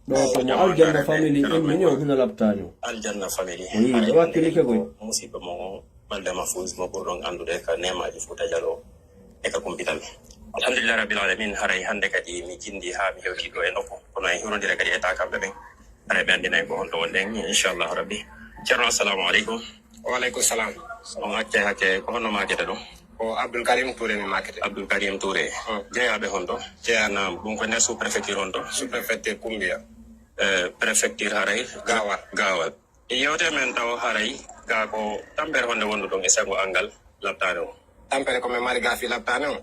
ɗo komo aljanna family immini o huna labtani o aljanna family ɓe wakkilike koy musidɓe mo balde mahfouz mo ɓurɗon andude ka nemaji Fouta Diallo e ka kumpital. alhamdulillah rabbil alamin. haray hande kadi mi jindi ha mi hewti ɗo e nokku kono en hiwrodira kadi e takamɓe ɓen haray ɓe andinayi ko honto wonɗen inchallahu rabbi. ceerno assalamu aleykum. waaleykum salam. on hakke ko honno makete ɗo? o Abdoul Karim Touré mi makete. Abdoul Karim Touré. jeeyaɓe honto jeeyana ɗum ko nder sous préfecture honto sous préfecture Koumbiya préfecture haray gawal yewte men taw haray ga ko tampere honde wondu ɗon e sengo angal labtane o. tampere ko min mari ga fi labtane o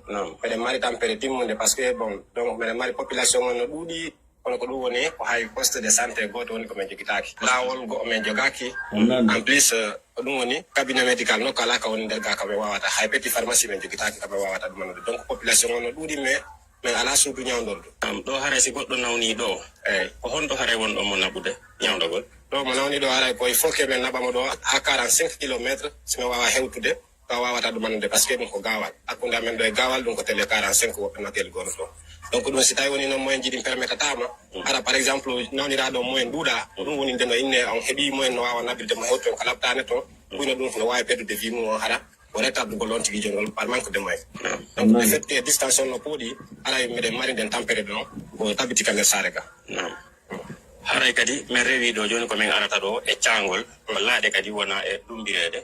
miɗen mari tampere timmude par ce que bon donc miɗen mari population on no ɗuuɗi kono ko ɗum woni ko hay poste de santé goto woni komin jogitaki lawol go omin jogaki en plus ko ɗum woni cabinet médical nokko ala ka woni nder ga kaɓe wawata hay petit pharmacie min jogitaki kaɓe wawata ɗumanode donc population on no ɗuuɗi mais ala suudu ñawdordu ɗo haray si goɗɗo nawni ɗo eyyi ko honto haray wonɗo mo naɓude ñawdogol ɗo mo nawni ɗo haray koye faut que min naɓamo ɗo ha 45 kilométre somin wawa hewtude to wawata ɗumanode par ce que ɗum ko gawal hakkude amen ɗo e gawal ɗum ko télé 45 woɓɓe notel gono ɗo donc ɗum si tawi woni noon moyen jiɗin permettatama ara par exemple nawniraɗo moyen duuɗa ɗum woni nde no inne on heeɓi moyen no wawa naɓirde mo hewton ko labtane toon ɓuyno ɗum no wawi perdude vie mum on hara o rétabligol on tigui jongol par manque de moyen donc le fait que distance on no pooɗi aray miɗen mari nden tampere ɗon ko tabitika nder saare ga haray kadi min rewi ɗo joni komin arata ɗo e cangol ko laaɗe kadi wona e ɗumbirede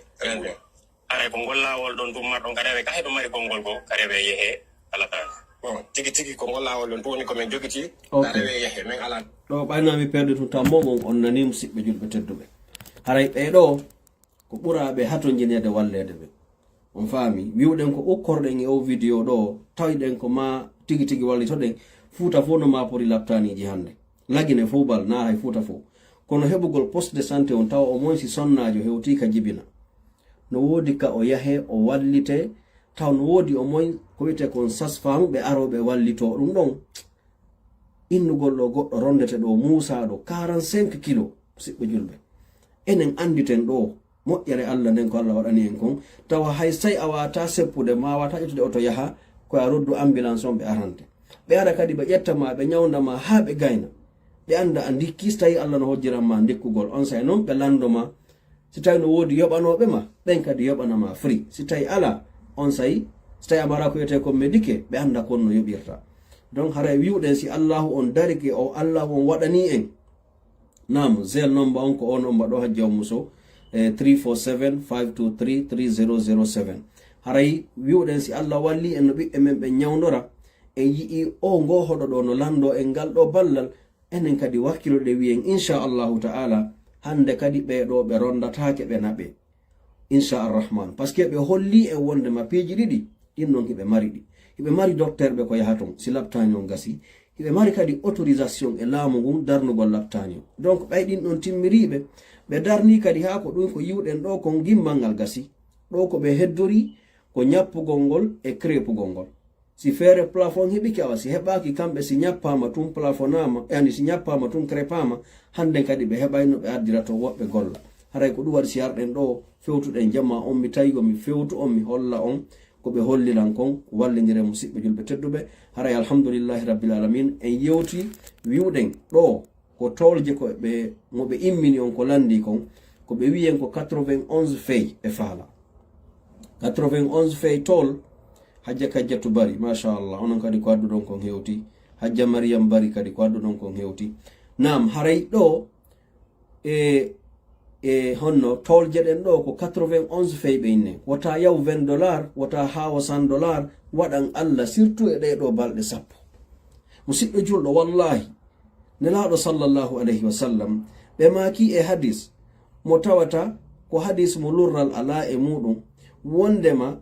haray ko ngol lawol ɗon dummarɗon ka rewe ka heɗo mari gongol go ka rewe yeehe alatane bon tigi ko ngol lawol ɗon ɗum woni komin jogiti ka rewe yeehe min ala ɗo ɓaynami perde tun taw momon on nani musidɓe julɓe tedduɓe haray ɓeɗo ko ɓuraɓe hato jinede wallede ɓe on faami wiwɗen ko ukkorɗen e o vidéo ɗo tawiɗen ko ma tigi wallitoɗen Fouta fof no mapori laptaniji hande lagine fof bal na hay Fouta fof kono heɓugol poste de santé on tawa au moins si sonnajo hewti ka jibina no wodi ka o yahe o wallite taw no wodi au moins ko wiyete kon sas-femme ɓe aroɓe wallito ɗum ɗon innugol ɗo goɗɗo rondete ɗo Musa ɗo 45 kilo musidɓe julɓe. Enen anditen ɗo moƴƴere Allah nden ko Allah waɗani en kon, tawa hay sai a wata seppude ma wata ƴettude oto yaha ko a roddu ambulance on ɓe arante ɓe ara kadi ɓe ƴettama ɓe ñawdama ha ɓe gayna ɓe anda a dikki so tawi Allah no hojjiranma dikkugol on say noon ɓe landoma si tawi no woodi yoɓanoɓe ma ɓen kadi yoɓanama free, si tawi ala on say so tawi a mara ko wiyete ko médique ɓe anda kon no yoɓirta. donc haray wiwɗen si Allahu on darike o Allahu on waɗani en nam zel number on ko o number ɗo hajji on muso 347-523-3007. haray wiwɗen si Allah walli en no ɓiɓɓe men ɓe ñawdora en yii o ngo hoɗo ɗo no lando en ngal ɗo ballal, enen kadi wakkiloɗe wiyen inchallahu ta'ala hande kadi ɓeɗo ɓe rondatake ɓe naɓe inchalrahman, par ce que ɓe holli en wonde mappiji ɗiɗi ɗin noon hiɓe mari ɗi. hiɓe mari docteur ɓe ko yaha ton si labtani on gasi, hiɓe mari kadi autorisation e laamu ngun darnugol labtani o. donc ɓayɗin ɗon timmiriɓe ɓe darni kadi ha ko ɗum ko yiwɗen ɗo kon gimmal ngal gasi ɗo ko ɓe heddori ko ñappugol ngol e crépugol ngol. si feere plafond heɓiki awa si heɓaki kamɓe si ñappama tum plafonama yani si ñappama tum crépama hande kadi ɓe heɓayno ɓe ardira to woɓɓe golla. haray ko ɗum waɗi si arɗen ɗo fewtuɗen jamma on mi tawi mi fewtu on mi holla on ko ɓe holliran kon wallidire musidɓe julɓe tedduɓe. haray alhamdulillahi rabbil alamin en yewti wiwɗen ɗo ko tolje ko ɓe moɓe immini on ko landi kon ko ɓe wiyen ko 91 fey ɓe faala 91 fey tol. hajja kajjatu bari machallah onon kadi ko adduɗon kon hewti, hajja mariam bari kadi ko adduɗon kon hewti. nam haray ɗo honno tolje ɗen ɗo ko 91 fey ɓe inne, wota yaw $20 wota hawa $100 waɗan Allah surtout e ɗeɗo balɗe sappo. musidɗo julɗo wallahi nelaɗo sallallahu alayhi wa sallam ɓe maki e hadis mo tawata ko hadis mo lurral ala e muɗum wondema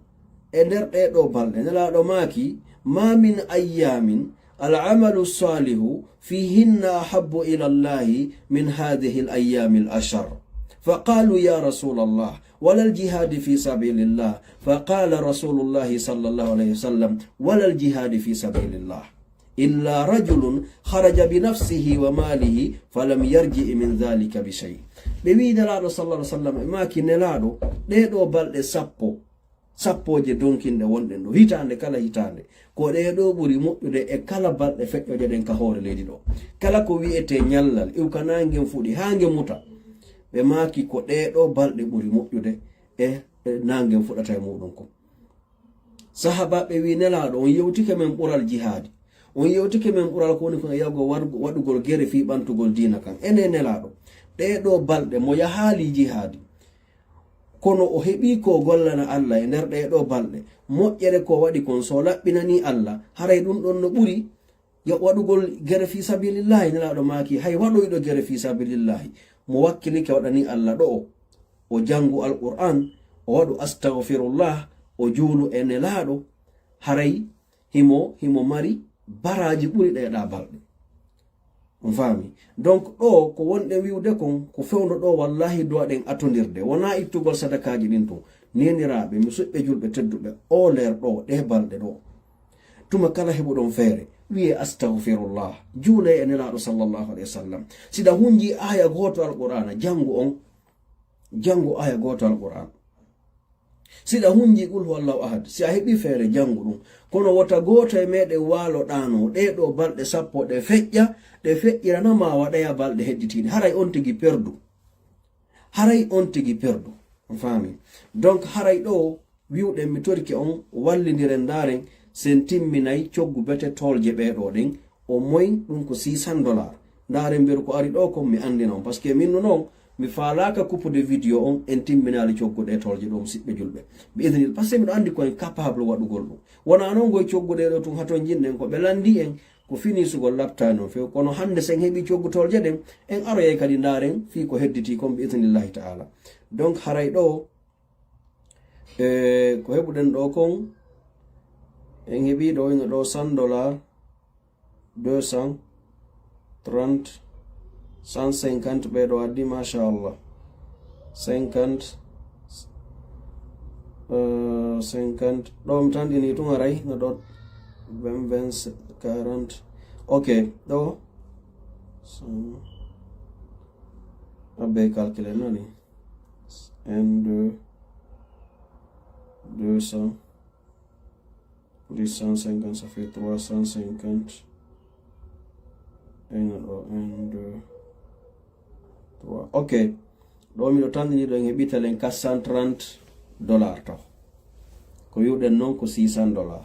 e nder ɗeɗo balɗe nelaɗo maki ma min ayyamin al'amalu salihu fihinna ahabbu ila allahi min hadhihi al-ayyami al-ashar. فقالوا يا رسول الله ولا الجهاد في سبيل الله فقال رسول الله صلى الله عليه وسلم ولا الجهاد في سبيل الله إلا رجل خرج بنفسه وماله فلم يرجع من ذلك بشيء. بمي نلادو صلى الله عليه وسلم ما كي نلادو ɗeɗo balɗe sappoje donkinɗe wonɗen ɗo hitande kala hitande ko ɗeɗo ɓuri moƴƴude e kala balɗe feƴƴoje ɗen ka hoore leydi ɗo. kala ko wi'ete ñallal iwkanangen fuɗi ha nge muta ɓe maki ko ɗeɗo balɗe ɓuri moƴƴude e nangen fuɗata e muɗum ko. sahaba ɓe wi nelaɗo on yewtike men ɓural jihadi, on yewtike men ɓural ko woni ko yawgo waɗugol gere fi ɓantugol dina kan. ene nelaɗo ɗeɗo balɗe mo yahali jihadi kono o heɓi ko gollana Allah e nder ɗeɗo balɗe moƴƴere ko waɗi kon so laɓɓinani Allah haray ɗum ɗon no ɓuri waɗugol gere fi sabilillahi. nelaɗo maki hay waɗoyɗo gere fi sabilillahi mo wakkilike waɗani Allah ɗo o jangu alquran o waɗu astaghfirullah o juulu e nelaɗo haray himo mari baraji ɓuri ɗeɗa balɗe on faami. donc ɗo ko wonɗe wiwde kon ko fewno ɗo wallahi duwaɗen atodirde wona ittugol sadakaji ɗin ton. neniraɓe musidɓe julɓe tedduɓe o ler ɗo ɗe balɗe ɗo tuma kala heɓuɗon feere wiye astaghfirullah juule e nelaɗo sallallahu alayhi wa sallam. sida hunji aya goto alqur'ana jangu aya goto alqur'an. sida hunji qul huwallahu ahad si a heɓi feere jangu ɗum. kono wota goto e meɗen waalo ɗano ɗeɗo balɗe sappo ɗe feƴƴiranama waɗaya balɗe hedditiɗe haray on tigi perdu on faami. donc haray ɗo wiwɗen mi torki on wallidiren daren sen timminayi coggu bete tolje ɓeɗo ɗen o moy ɗum ko $600 daren mberu ko ari ɗo kon mi andina on par ce que min noon mi faalaka kuppude vidéo on en timminali cogguɗe tolje ɗo musidɓe julɓe bi idnillah par ce que miɗo andi koyen capable waɗugol ɗum. wona noon goye cogguɗe ɗo tun haton jinɗen ko ɓe landi en ko finisugol labtani on few kono hande sen heeɓi coggu tolje ɗen en aroyey kadi daren fi ko hedditi kon bi idnillahi ta'ala. donc haray ɗo ko heɓuɗen ɗo kon en heɓi ɗo ino ɗo $100 230 150 ɓeɗo addi machallah 50 ɗo mi tan ɗini tun aray no ɗo 20 40 ok ɗo Abe calculer nani N2 200 plus 150 ça fait 350 N2 3 ok ɗo miɗo tandini ɗo en heɓitalen $430 taw ko wiwɗen noon ko $600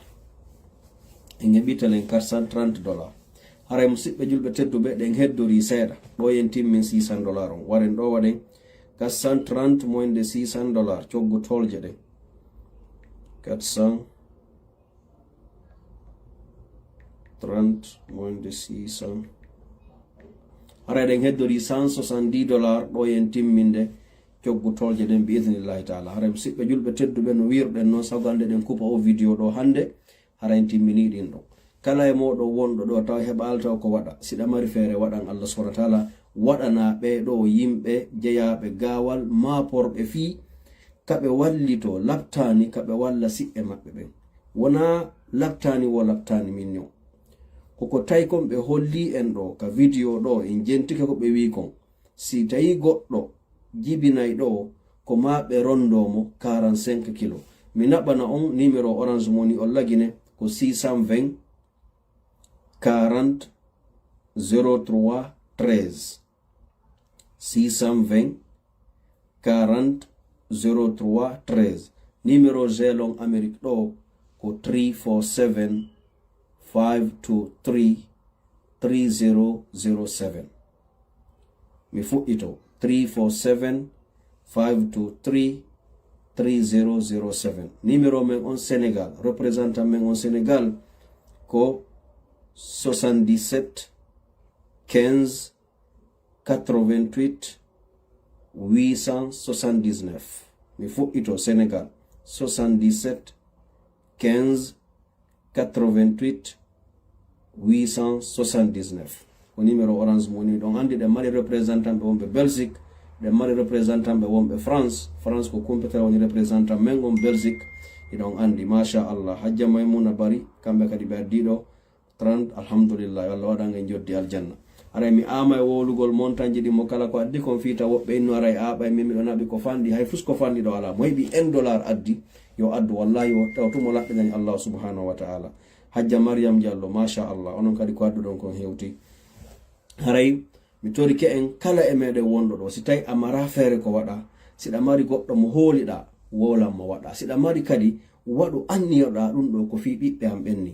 en heɓitalen $430 haray musidɓe julɓe tedduɓe ɗen heddori seeɗa ɗo yen timmin $600 on waren ɗo waɗen 430 moins de $600 coggu tolje ɗen 430 moins de 600 haray ɗen heddori $170 ɗo yen timminde coggu tolje ɗen bi idnillahi taala. Haray musidɓe julɓe tedduɓe no wirɗen noon sagande ɗen kupa o vidéo ɗo hande haray timmini ɗin ɗo. Kala e moɗo wonɗo ɗo taw heɓa altaw ko waɗa siɗa mari feere waɗan Allah subhanahu wa taala waɗana ɓeɗo yimɓe jeyaɓe gawal maporɓe fii kaɓe wallito labtani kaɓe walla siɓɓe maɓɓe ɓen wona labtani wo labtani min yo koko tawi kon ɓe holli en ɗo ka vidéo ɗo en jentike ko ɓe wi kon si tawi goɗɗo jibinay ɗo ko ma ɓe rondomo 45 kilo mi naɓana on numéro orange moni on lagine ko 620 40 03 13 620 40 03 13 numéro gelon Amérique ɗo ko 347 523 3007 mi fuɗɗito 347 523 3007 numéro men on Sénégal représentant men on Sénégal ko 77 15 88 879 mi fuɗɗito Sénégal 77 15 88 879 ko numéro orange moni ɗon andi ɗe mari représentant ɓe wonɓe Belgique ɗe mari représentant ɓe wonɓe France ko computer woni représentant men on Belgique iɗon andi machallah hajja maymuna bari kamɓe kadi ɓe addiɗo 30 alhamdulillah Allah waɗan en joddi aljanna. Aray mi ama e wolugol montagne ɗi mo kala ko addi kon fiita woɓɓe inno aray aɓa e min miɗo naɓi ko fanɗi hay fus ko fanɗi ɗo ala mo heɓi $1 addi yo addu wallahi o tawtumo laɓɓiɗen Allah subhanahu wa ta'ala. Hajja Mariam Diallo machallah onon kadi ko adduɗon kon hewti. Haray mi torike en kala e meɗen wonɗo ɗo si tawi a mara feere ko waɗa siɗa mari goɗɗo mo hooliɗa wolan mo waɗa siɗa mari kadi waɗu anniyoɗa ɗum ɗo ko fi ɓiɓɓe am ɓenni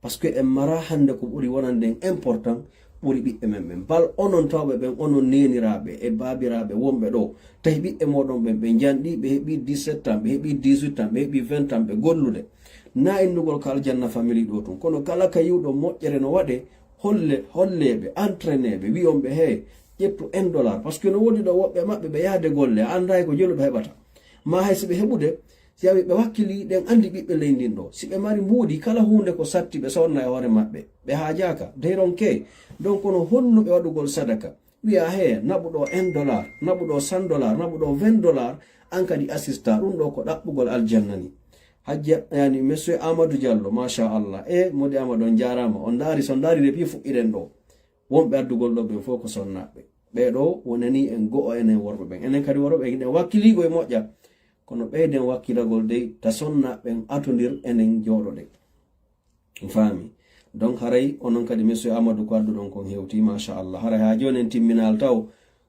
par ce que en mara hande ko ɓuri wonanden important ɓuri ɓiɓɓe men ɓen bal onon tawɓe ɓen onon neniraɓe e babiraɓe wonɓe ɗo tawi ɓiɓɓe moɗon ɓen ɓe janɗi ɓe heeɓi 17 ans ɓe heeɓi 18 ans ɓe heeɓi 20 ans ɓe gollude na innugol ko aljanna famille ɗo tun kono kala ka yiwɗo moƴƴere no waɗe holleɓe entraîneɓe wiyonɓe he ƴettu $1 par ce que no woni ɗo woɓɓe maɓɓe ɓe yahde golle andayi ko joluɓe heɓata ma hay siɓe heɓude si yawi ɓe wakkili ɗen andi ɓiɓɓe leydin ɗo si ɓe mari mbuuɗi kala hunde ko satti ɓe sonna e hoore maɓɓe ɓe haajaka deyronke donc kono honnuɓe waɗugol sadaka wiya he naɓuɗo $1 naɓuɗo $100 naɓuɗo $20 an kadi assista ɗum ɗo ko ɗaɓɓugol aljanna ni. Hajja yani monsieur Amadou Diallo machallah e modi Amadou on jarama on daari son daari depuis fuɗɗiɗen ɗo wonɓe addugol ɗo ɓen fof ko sonnaɓe ɓeɗo wonani en go'o enen worɓe ɓen enen kadi worɓe ɓen wakkiligo e moƴƴa kono ɓeyden wakkilagol dey ta sonnaɓen atodir enen jooɗoɗen faami. Donc haray onon kadi monsieur Amadou ko adduɗon kon hewti machallah haray ha joni en timminal taw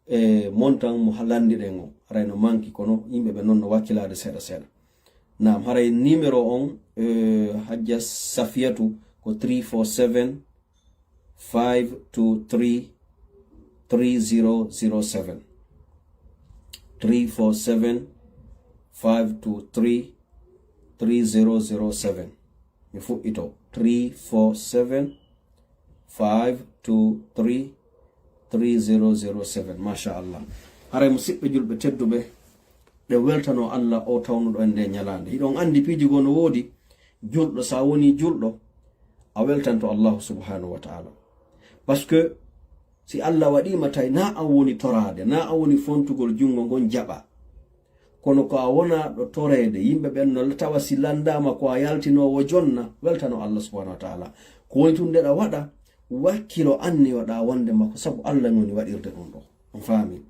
e montan mo landiɗen o haray no manki kono yimɓeɓe noon no wakkilade seeɗa seeɗa. Naam haray numéro on Hajja Safiyatu ko 347 523 3007 347 523 3007 mi fuɗɗito 347 523 3007 machallah. Haray musidɓe julɓe tedduɓe ɗe weltano Allah o tawnuɗo en nde ñalande hiɗon andi piiji goo no woodi julɗo sa woni julɗo a weltanto Allah subhanahu wa ta'ala par ce que si Allah waɗima tawi na an woni torade na an woni fontugol jungo ngon jaɓa kono ko a wona ɗo torede yimɓe ɓen no tawa si landama ko a yaltinowo jonna weltano Allah subhanahu wa ta'ala ko woni tun ndeɗa waɗa wakkilo anni waɗa wonde makko sabu Allah woni waɗirde ɗum ɗo on faami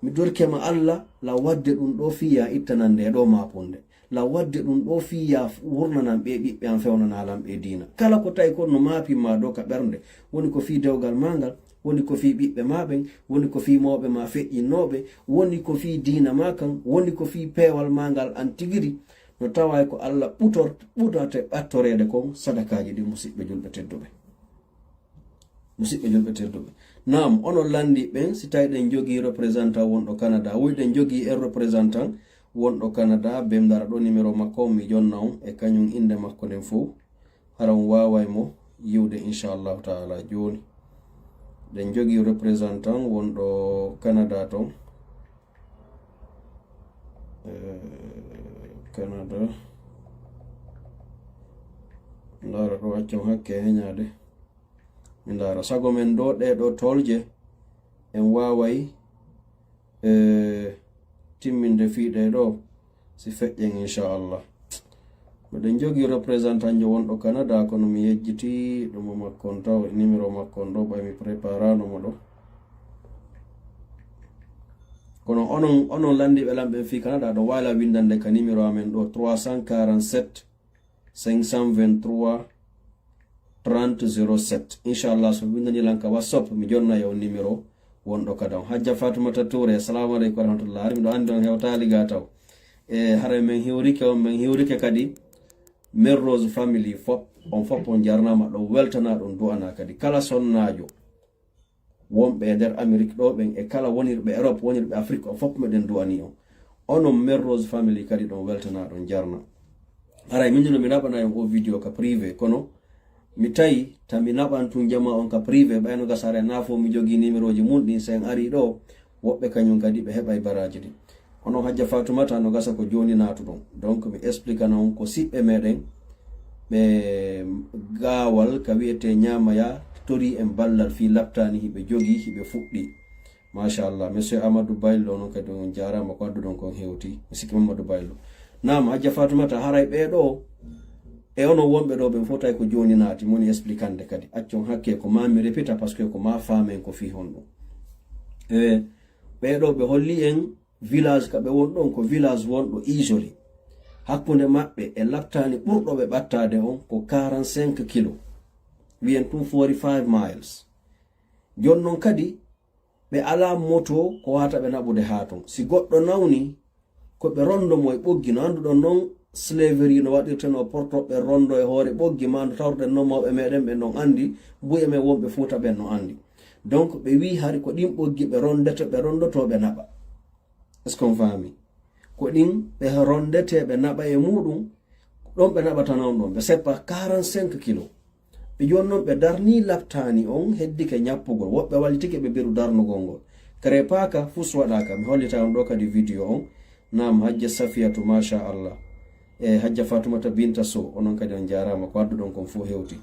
mi dorkema Allah la wadde ɗum ɗo fiya ittanande ɗo maponde la wadde ɗum ɗo fiya wurnanan ɓe ɓiɓɓe am fewnanalam ɓe dina kala ko tawi kon no mapima dow ka ɓernde woni ko fi dewgal magal woni ko fi ɓiɓɓe maɓen woni ko fi mawɓe ma feƴƴinnoɓe woni ko fi dina ma kan woni ko fi peewal magal an tigiri no tawa ko Allah ɓutorte ɓattorede kon sadakaji ɗi musidɓe julɓe tedduɓe nam onon landi ɓen si tawi ɗen jogui représentant wonɗo Canada wuyɗen jogui en représentant wonɗo Canada bemdara ɗo numéro makko mi jonna on e kañum inde makko nden fo haran waway mo yiwde inchallahu taala joni ɗen jogui représentant wonɗo Canada ton Canada ndara ɗo accam hakke heñade mi ndara sago men ɗo ɗeɗo tolje en waway timminde fiiɗe ɗo si feƴƴen inchallah miɗen jogui représentant jo wonɗo Canada kono mi yejjiti ɗum makkon taw numéro makkon ɗo ɓay mi préparanomo ɗo kono onon landiɓe lamɓe fi Canada ɗo wala windande ka numéro amen ɗo 347 523 3007 inchallah so windanilan ka WhatsApp mi jonna yo numéro wonɗo kadam Hajja Fatoumata Touré assalamu aleykum warahmatullah miɗo andi on hewtali ga taw e haray men hiwrike kadi Melrose family fop on jarnama ɗo weltana ɗum du'ana kadi kala sonnajo wonɓe e nder Amérique ɗo ɓen e kala wonirɓe Europe wonirɓe Afrique on fop meɗen du'ani on onon Melrose family kadi ɗon weltana ɗon jarna haray minduno mi naɓana en o vidéo ka privé kono mi tawi tami naɓan tun jama on ka privé ɓayno gasare nafo mi jogi numéro ji mun ɗin sen ari ɗo woɓɓe kañum kadi ɓe heɓay baraji ɗi onon Hajja Fatoumata no gasa ko joni natuɗon donc mi explicana on ko siɓɓe meɗen ɓe gawal ka wiyete ñamaya tori en ballal fi laptani hiɓe jogi hiɓe fuɗɗi machallah monsieur Amadou Baylo noon kadi on jarama ko adduɗon kon hewti mi sikki Mamadou Baylo nam Hajja Fatoumata haray ɓeɗo e ono wonɓe ɗo ɓen fotay ko joni naati moni explicande kadi accon hakke ko ma mi répéta par ce que ko ma famen ko fi hon ɗum ɓeɗo ɓe holli en village ka ɓe won ɗon ko village wonɗo isolé hakkunde maɓɓe e laftani ɓurɗo ɓe ɓattade on ko 45 kilo wiyen 245 miles jonnon kadi ɓe ala moto ko wata ɓe naɓude ha ton si goɗɗo nawni ko ɓe rondo mo e ɓoggi no anduɗon noon slavery no waɗirte no portoɓe rondo e hoore ɓoggi ma no tawrɗen no mawɓe meɗen ɓe non andi mbuye men wonɓe Fuuta ɓen no andi donc ɓe wi hari ko ɗin ɓoggi ɓe rondoto ɓe naɓa est ce qu'on fami ko ɗin ɓe rondete ɓe naɓa e muɗum ɗon ɓe naɓata non ɗon ɓe seppa 45 kilo ɓe joni noon ɓe darni laptani on heddike ñappugol woɓɓe wallitike ɓe biru darnugol ngol kare paka fus waɗaka mi hollita on ɗo kadi vidéo on nam Hajja Safiyatu machallah e Hajja Fatoumata Binta Sow onon kadi on jarama ko adduɗon kon fo hewti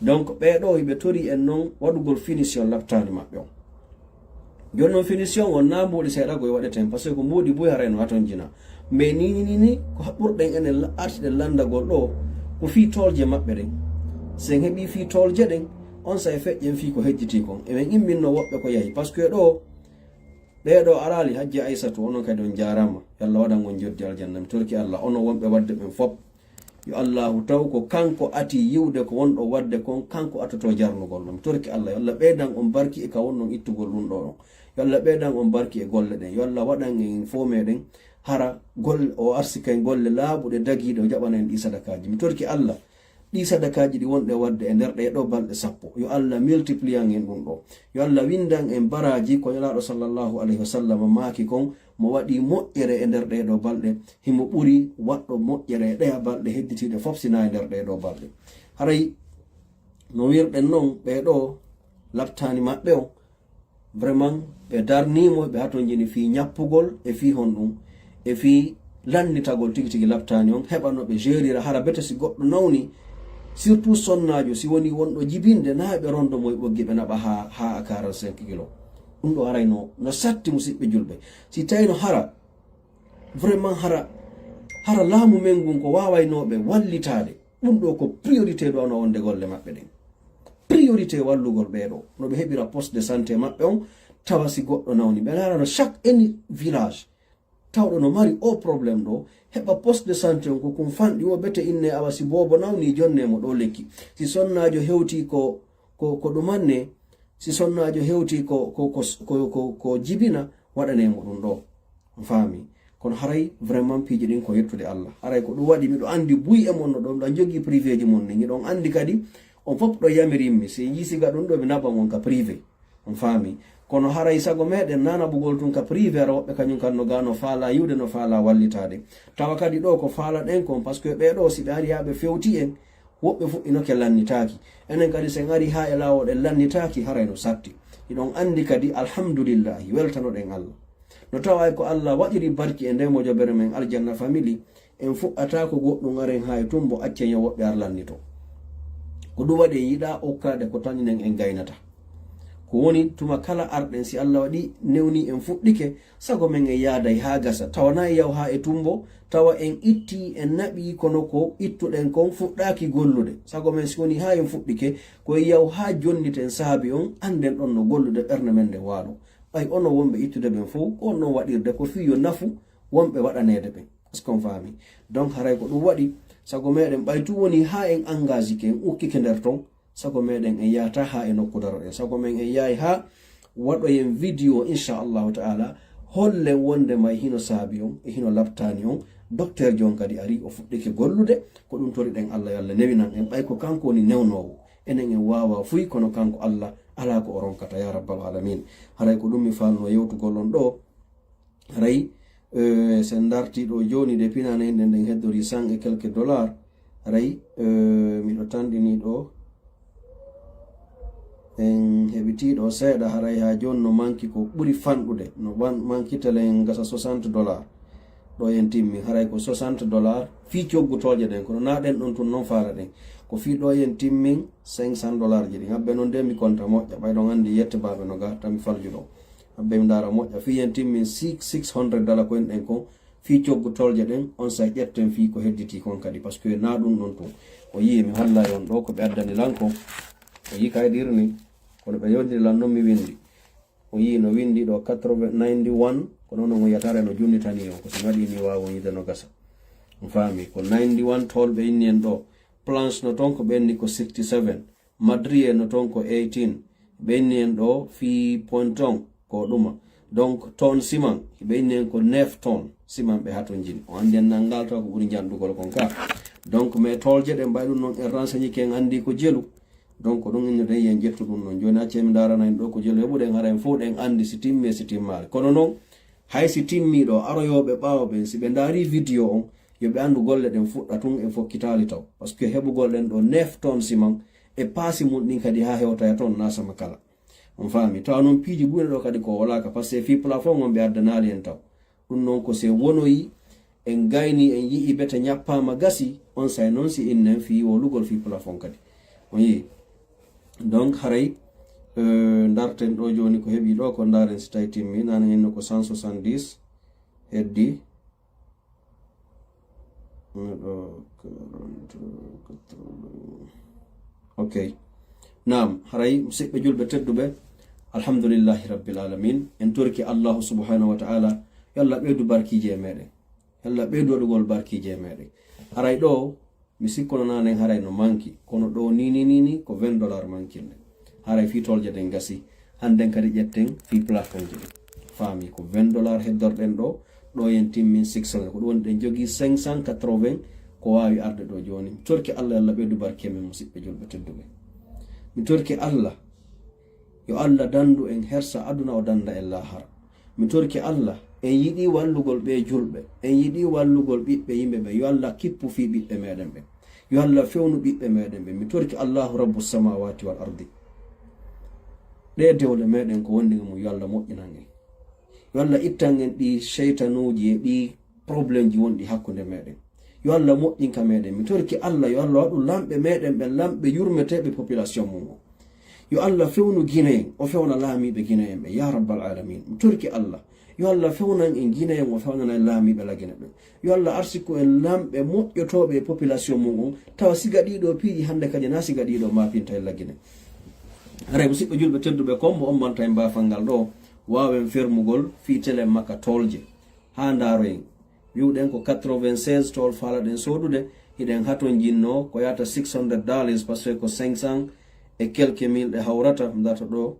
donc ɓeɗo hiɓe tori en noon waɗugol finition laptani maɓɓe on joni noon finition on na mbuɗi seeɗa goye waɗeten par ce que ko mbuɗi boy harayno haton jina mais ni ko ɓurɗen enen artiɗen landagol ɗo ko fi tolje maɓɓe ɗen sen heeɓi fi tolje ɗen on sa e feƴƴen fi ko hejjiti kon emen imminno woɓɓe ko yahi par ce que ɗo ɓeɗo arali Hajji Aissatu onon kadi on jarama yo Allah waɗan on joddi aljanna mi torki Allah onon wonɓe wadde ɓen fop yo Allahu taw ko kanko ati yiwde ko wonɗo wadde kon kanko atoto jarnugol ɗum mi torki Allah yo Allah ɓeydan on barki e ka wonnon ittugol ɗum ɗo on yo Allah ɓeydan on barki e golle ɗen yo Allah waɗan en fo meɗen hara golle o arsika en golle laaɓuɗe dagiɗe o jaɓana en ɗi sadakaji mi torki Allah ɗi sadakaji ɗi wonɗe wadde e nder ɗeɗo balɗe 10 yo Allah multiplian en ɗum ɗo yo Allah windan en baraji ko nelaɗo sallllahu alayhi wa sallam maaki kon mo waɗi moƴƴere e nder ɗeɗo balɗe himo ɓuri waɗɗo moƴƴere e ɗeya balɗe hedditiɗe fof sina e nder ɗeɗo balɗe haray no wirɗen noon ɓeɗo laptani maɓɓe o vraiment ɓe darnimo ɓe haton jini fi ñappugol e fi hon ɗum e fi lannitagol tigi tigi laptani on heɓano ɓe gérira hara bete si goɗɗo nawni surtout sonnajo si woni wonɗo jibinde na ɓe rondo moye ɓoggi ɓe naɓa ha 45 kilo ɗum ɗo harayno no satti musidɓe julɓe si tawino hara vraiment hara laamu men ngun ko wawaynoɓe wallitade ɗum ɗo ko priorité ɗo no wonde golle maɓɓe ɗen priorité wallugol ɓeɗo no ɓe heɓira poste de santé maɓɓe on tawa si goɗɗo nawni ɓe larano chaque any village tawɗo no mari o probléme ɗo heɓa poste de santé on ko kum fanɗi o bete inne awa si bobo nawni jonnemo ɗo lekki si sonnajo hewti ko ɗumanne si sonnajo hewti ko jibina waɗanemo ɗum ɗo faami kono haray vraiment piiji ɗin ko yettude Allah haray ko ɗum waɗi miɗo andi buy e mon no ɗon ɗon jogui privé ji mon ni miɗon andi kadi on fof ɗo yamirinmi si jisiga ɗum ɗo mi naban on ka privé on faami kono haray sago meɗen nana ɓugol tun ka privé ara woɓɓe kañum kan no ga no faala yiwde no faala wallitade tawa kadi ɗo ko faala ɗen kon par ce que ɓeɗo si ɓe ari haɓe fewti en woɓɓe fuɗɗinoke lannitaki enen kadi sen ari ha e lawoɗen lannitaki haray no satti iɗon andi kadi alhamdulillahi weltanoɗen Allah no tawa ko Allah waɗiri barki e ndemo jobere men aljanna family en fuɗɗata ko goɗɗum aren ha e tumbo accen yo woɓɓe ar lannito ko ɗum waɗi yiɗa okkade ko taninen en gaynata ko woni tuma kala arɗen si Allah waɗi newni en fuɗɗike sago men en yaaday ha gasa tawana e yaw ha e tumbo tawa en itti en naɓi kono ko ittuɗen kon fuɗɗaki gollude sago men si woni ha en fuɗɗike koye yaw ha jonniten saabi on anden ɗon no gollude ɓernde men nde waalo ɓay ono wonɓe ittude ɓen fof ko non waɗirde ko fiyo nafu wonɓe waɗanede ɓen est ce qu'on faami donc haray ko ɗum waɗi sago meɗen ɓaytu woni ha en engage ke en ukkike nder ton sago meɗen en yahata ha e nokku daroɗen sago men en yahi ha waɗoyen vidéo inchallahu taala hollen wonde may hino saabi on e hino labtani on docteur jon kadi ari o fuɗɗike gollude ko ɗum toriɗen Allah yo Allah newinan en ɓay ko kanko woni newnowo enen en wawa fuy kono kanko Allah ala ko o ronkata ya rabbal alamin haray ko ɗum mi falno yewtugol on ɗo haray sen darti ɗo joni de pinane nden nden heddori 100 et quelques dollars haray miɗo tanɗini ɗo en heɓitiɗo seeɗa haray ha joni no manki ko ɓuri fanɗude no mankitelen gasa 60 dollars ɗo en timmi haray ko 60 dollars fi coggutolje ɗen kono na ɗen ɗon tun noon faala ɗen ko fi ɗo en timmin 500 dollars ji ɗi habbe noon nde mi konta moƴƴa ɓayɗon andi yette baɓe no ga tami falju ɗo habbe mi dara moƴƴa fi en timmin 600 dollars ko en ɗen kon fi coggutolje ɗen on sa ƴetten fi ko hedditi kon kadi par ce que na ɗum ɗon tun o yii mi holla on ɗo ko ɓe addani lanko o yi kayɗirni kono ɓe yondiri lan noon mi windi o yi no windi ɗo 91 kono noon o yatare no junnitani on ko so waɗi ni wawa yide no gasa on faami ko 91 tol ɓe inni en ɗo planche no ton ko ɓenni ko 67 madrier no ton ko 18 ɓe inni en ɗo fi pointon ko ɗuma donc ton ciment ɓe inni en ko 9 ton ciment ɓe haton jini o andi en nanngal taw ko ɓuri jandugol kon ka donc mais tolje ɗe mbay ɗum noon en renseigné ke en andi ko jelu donc ɗum innirde yen ƴettu ɗum noon joni acce mi darana en ɗo ko jelu heɓuɗen hara en fof ɗen andi si timme si timmare kono noon hay si timmiɗo aroyoɓe ɓawo ɓen si ɓe daari vidéo on yoɓe andu golle ɗen fuɗɗa tun en fokkitali taw par ce que heɓugol ɗen ɗo 9 tonnes ciment e paasi mum ɗin kadi ha hewtaya toon nasama kala on faami tawa noon piiji ɓuure ɗo kadi ko wolaka par ce que fi plafond on ɓe addanali en taw ɗum noon ko se wonoyi en gayni en yii bete ñappama gasi on say noon si innen fi wolugol fi plafond kadi on yii donc haray darten ɗo joni ko heɓi ɗo ko daren si tawi timmi nane henno ko 170 heddi ok nam haray musidɓe julɓe tedduɓe alhamdulillahi rabbil alamin en torki allahu subhanahu wa ta'ala yalla ɓeydu barkiji e meɗen yalla ɓeydu waɗugol barkiji e meɗen haray ɗo mi sikkono nanen haray no manki kono ɗo ni ko 20 dollars mankinde haray fi tolje ɗen gasi hannden kadi ƴetten fi plafond ji ɗen faami ko 20 dollars heddorɗen ɗo yen timmin 600 ko ɗum woni ɗen jogii 580 ko wawi arde ɗo joni mi torki Allah yalla ɓeydu barke men musidɓe julɓe tedduɓe mi torki Allah yo Allah dandu en hersa aduna o danda en lahara mi torki Allah en yiɗi wallugol ɓe julɓe en yiɗi wallugol ɓiɓɓe yimɓe ɓe yo Allah kippu fi ɓiɓɓe meɗen ɓe yo Allah fewnu ɓiɓɓe meɗen ɓe mi torki Allahu rabbu samawati wal ardi ɗe dewle meɗen ko wondi mum yo Allah moƴƴinan en yo Allah ittan en ɗi cheytanuji e ɗi probléme ji wonɗi hakkude meɗen yo Allah moƴƴinka meɗen mi torki Allah yo Allah waɗu lamɓe meɗen ɓen lamɓe yurmeteɓe population mum o yo Allah fewnu Guinée en o fewna laamiɓe Guinée en ɓe ya rabbal alamin mi torki Allah yo Allah fewnan en Guinée en o fewnana en laamiɓe lagine ɓen yo Allah arsiku en lamɓe moƴƴotoɓe e population mum on tawa siga ɗiɗo piiji hande kadi na siga ɗiɗo mapinta en lagine Haray musidɓe julɓe tedduɓe kombo on banta en bafal ngal ɗo wawen fermugol fi télé makka tolje ha daroyen wiwɗen ko 96 tol falaɗen sodude hiɗen haton jinno ko yata $600 par ce que ko 500 et quelques mille ɗe hawrata data ɗo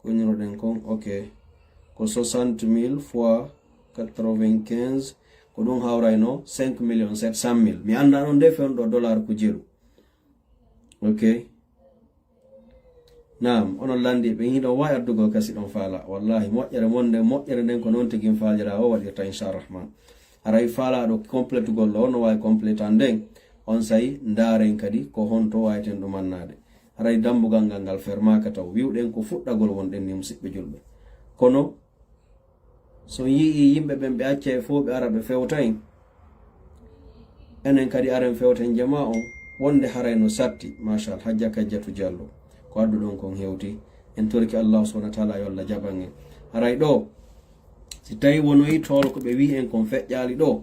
ko ñinoɗen kon ok ko 60 000 fois 95 ko ɗum hawrayno 5 700 000 mi anda non nde fewno ɗo dollar ko jeeru ok nam onon landi ɓe hiɗon wawi addugo kasi ɗon faala wallahi moƴƴere monde moƴƴere nden ko noon tigin faalira o waɗirta inchalrahman haray faalaɗo complétugol ɗo no wawi compléta nden on sayi ndaren kadi ko honto wawiten ɗum annade haray dambugal ngal ngal fermaka taw wiwɗen ko fuɗɗagol wonɗen ni musidɓe julɓe kono so yii yimɓe ɓen ɓe acca e fo ɓe ara ɓe fewtayi enen kadi aren fewten jama on wonde haray no satti machal hajja kajjatu diallo ko addu ɗon kon hewti en torki allahu subhanahu wa taala yo Allah jaɓan en haray ɗo si tawi wonoyi tol ko ɓe wi en kon feƴƴali ɗo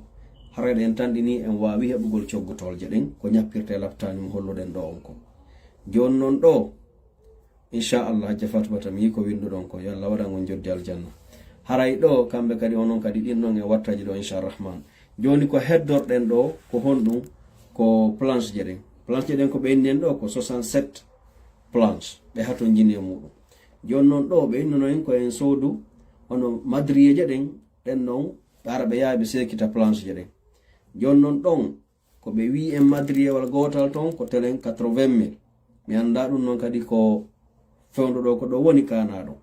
harayɗe en tanɗini en wawi heɓugol coggotolje ɗen ko ñappirte laptani mo holluɗen ɗo on ko joni noon ɗo inchallah hajja fatubata mi yi ko winduɗon ko yo Allah waɗan on joddi aljanna haray ɗo kamɓe kadi onon kadi ɗin ɗon e wattaji ɗo inchalrahman joni ko heddorɗen ɗo ko honɗum ko planche je ɗen planche ɗen ko ɓe inni en ɗo ko 67 planche ɓe haton jini e muɗum joni noon ɗo ɓe innuno en ko en soodu hono madriyeje ɗen ɗen noon ɓe ara ɓe yaha ɓe sekita planche je ɗen joni noon ɗon ko ɓe wi en madriyewal gotal ton ko telen 80 000 mi anda ɗum noon kadi ko fewndo ɗo ko ɗo woni kanaɗo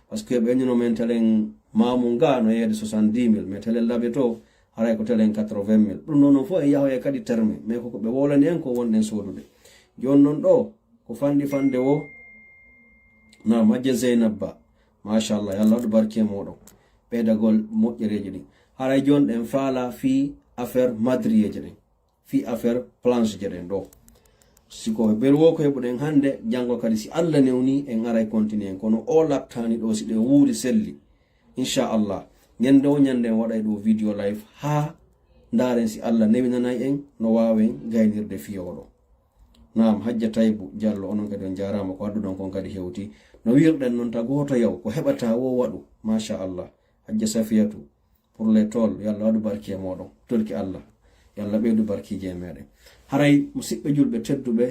par ce que ɓe innino men telen mamu nga no yeede 70 000 mais telen laɓe to haray ko telen 80 000 ɗum noon noon fof e yahoye kadi terme mais koko ɓe wolani en ko wonɗen sodude joni noon ɗo ko fandi fande wo na majje Zeynab Ba machallah yallah waɗu barke moɗon ɓeydagol moƴƴereji ɗin haray joni ɗen faala fi affaire madriyeje ɗen fi affaire planche je ɗen ɗo siko ɓer wo ko heɓuɗen hande janggo kadi si Allah newni en aray continue en kono o laɓtani ɗo si ɗe wuuri selli inchallah ñande o ñande en waɗay ɗo vidéo live ha ndaren si Allah newinanay en no wawen gaynirde fiyoɗo nam hajja Taybu Diallo onon kadi on jarama ko adduɗon kon kadi hewti no wirɗen noon ta goto yaw ko heɓata wo waɗu machallah hajja Safiyatu pour les tol yallah waɗu barki e moɗon tolki Allah yallah ɓeydu barkiji e meɗen haray musidɓe julɓe tedduɓe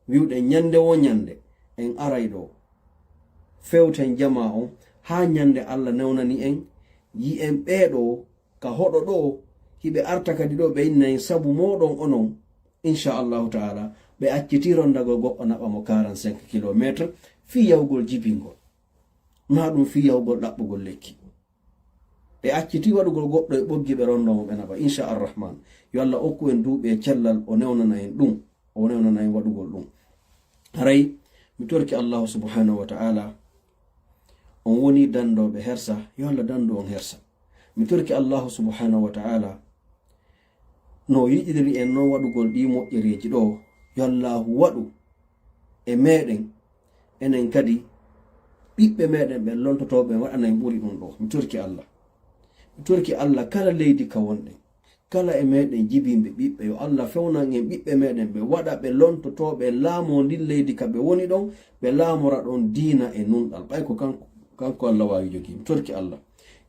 wiwɗen ñande wo ñande en aray ɗo fewten jama on ha ñande Allah newnani en yi en ɓeeɗo ka hoɗo ɗo hiɓe arta kadi ɗo ɓe innayi sabu moɗon onon inchallahu taala ɓe accitirondago goɗɗo naɓamo 45 kilométre fi yawgol jibingol ma ɗum fi yawgol ɗaɓɓugol lekki ɓe acciti waɗugol goɗɗo e ɓoggi ɓe rondomo ɓe naɓa inchalrahman yo Allah okku en duuɓi e cellal o newnana en ɗum o newnana en waɗugol ɗum haray mi torki allahu subhanahu wa ta'ala on woni dandoɓe hersa yo Allah dandu on hersa mi torki allahu subhanahu wa ta'ala no yiɗidiri en noon waɗugol ɗi moƴƴereji ɗo yo Allahu waɗu e meɗen enen kadi ɓiɓɓe meɗen ɓe lontotoɓe waɗana en ɓuri ɗum ɗo mi torki Allah kala leydi ka wonɗen kala e meɗen jibimɓe ɓiɓɓe yo Allah fewnan en ɓiɓɓe meɗen ɓe waɗa ɓe lontotoɓe laamo ndin leydi ka ɓe woni ɗon ɓe laamora ɗon diina e nunɗal ɓay ko kanko Allah wawi jogi mi torki Allah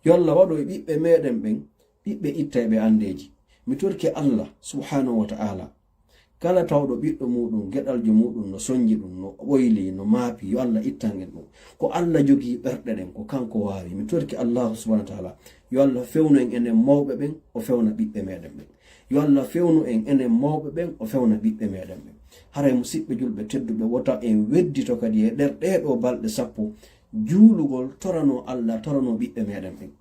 yo Allah waɗo e ɓiɓɓe meɗen ɓen ɓiɓɓe itta e ɓe andeji mi torki Allah subhanahu wa ta'ala kala tawɗo ɓiɗɗo muɗum geɗaljo muɗum no sonji ɗum no ɓoyli no maapi yo Allah ittan en ɗum ko Allah jogi ɓerɗe ɗen ko kanko wawi mi torki Allah subhanahu wa ta'ala yo Allah fewnu en enen mawɓe ɓen o fewna ɓiɓɓe meɗen ɓen yo Allah fewnu en enen mawɓe ɓen o fewna ɓiɓɓe meɗen ɓen haray musidɓe julɓe tedduɓe wota en weddito kadi e ɗer ɗeɗo balɗe sappo juulugol torano Allah torano ɓiɓɓe meɗen ɓen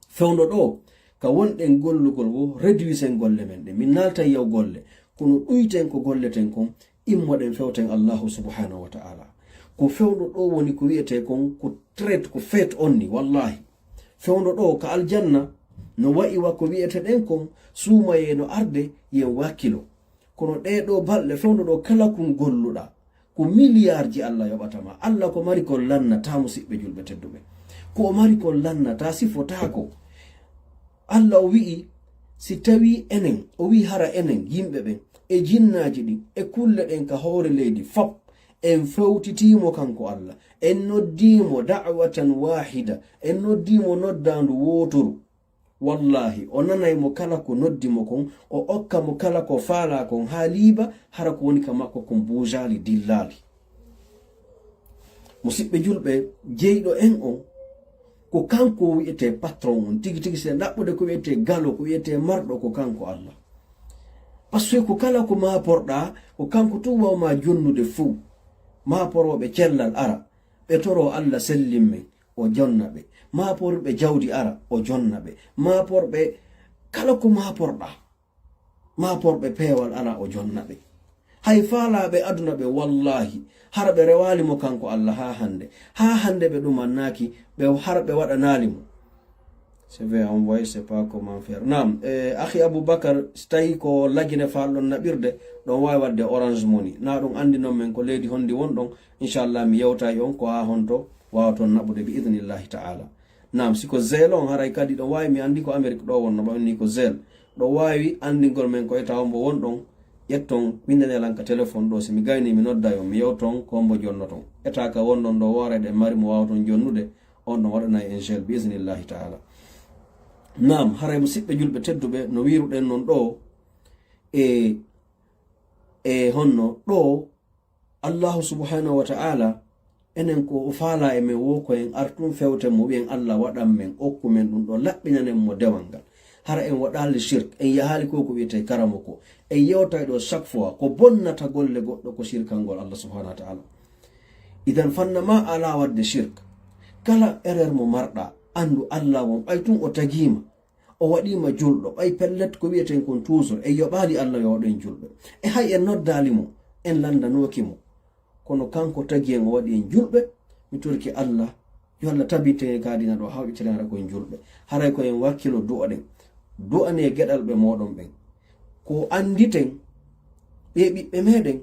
fewno ɗo ka wonɗen gollugol wo réduisen golle men ɗe min naltan yaw golle kono ɗuyten ko golleten kon immoɗen fewten allahu subhanahu wa ta'ala ko fewɗo ɗo woni ko wiyete kon ko traite ko feet onni wallahi fewɗo ɗo ka aljanna no wa'i wa ko wiyete ɗen kon suumaye no arde yen wakkilo kono ɗeɗo balɗe fewɗo ɗo kala kun golluɗa ko milliard ji Allah yoɓatama Allah ko mari kon lannata musidɓe julɓe tedduɓe ko mari kon lannata sifotako Allah o wi'i si tawi enen o wi hara enen yimɓe ɓen e jinnaji ɗin e kulle ɗen ka hoore leydi fop en fewtitimo kanko Allah en noddimo da'watan wahida en noddimo noddandu wotoru wallahi o nanaymo kala ko noddimo kon o okka mo kala ko faala kon ha liiba hara ko woni ka makko kon buujali dillali musidɓe julɓe jeyɗo en on ko kanko wiyete patron on tigi tigi se ɗaɓɓude ko wiyete galo ko wiyete marɗo ko kanko Allah pasque ko kala ko maporɗa ko kanko tu wawma jonnude fuu maporoɓe cellal ara ɓe toro Allah sellinmen o jonna ɓe maporɓe jawdi ara o jonna ɓe maporɓe kala ko maporɗa maporɓe peewal ara o jonna ɓe hay faalaɓe aduna ɓe wallahi hara ɓe rewalimo kanko Allah ha hande ɓe ɗumannaki ɓe hara ɓe waɗanalimo c'est vrai envoyé c'est pas comment faire nam akhi Aboubacar tawi ko lagine falɗon naɓirde ɗon wawi wadde Orange Money na ɗum andi noon men ko leydi hondi wonɗon inchallah mi yewta on ko ha honto wawa toon naɓude bi idnillahi ta'ala nam siko zel on haray kadi ɗon wawi mi andi ko Amérique ɗo wonno ɓanni ko zel ɗo wawi andigol men ko eta ombo wonɗon ƴetton windanelanka téléphone ɗo somi gayni mi nodda on mi yewton ko ombo jonnoton etaka wonɗon ɗo worede mari mo wawa ton jonnude on ɗon waɗana en gel bi idnillahi ta'ala nam haray musidɓe julɓe tedduɓe no wiruɗen non ɗo e honno ɗo Allahu subhanahu wa ta'ala enen ko o faala e men wo ko en artum fewten mo wi'en Allah waɗan men okku men ɗum ɗo laɓɓinanen mo dewal ngal hara en waɗali shirk en yahali ko wiyete karamo ko en yewtay ɗo chaque fois ko bonnata golle goɗɗo ko shirkal ngol Allah subhanahu wa ta'ala idan fanna ma ala wadde shirk kala erreur mo marɗa andu Allah won ɓay tun o tagima o waɗima julɗo ɓay pellet ko wiyeten kon toujours e yoɓali Allah yo waɗen julɓe e hay en noddalimo en landanokimo kono kanko tagi en o waɗi en julɓe mi turki Allah yo Allah tabite kadina ɗo hawƴitirara koyen julɓe haray ko en wakkilo du'aɗen du'ane geɗal ɓe moɗon ɓen ko anditen ɓe ɓiɓɓe meɗen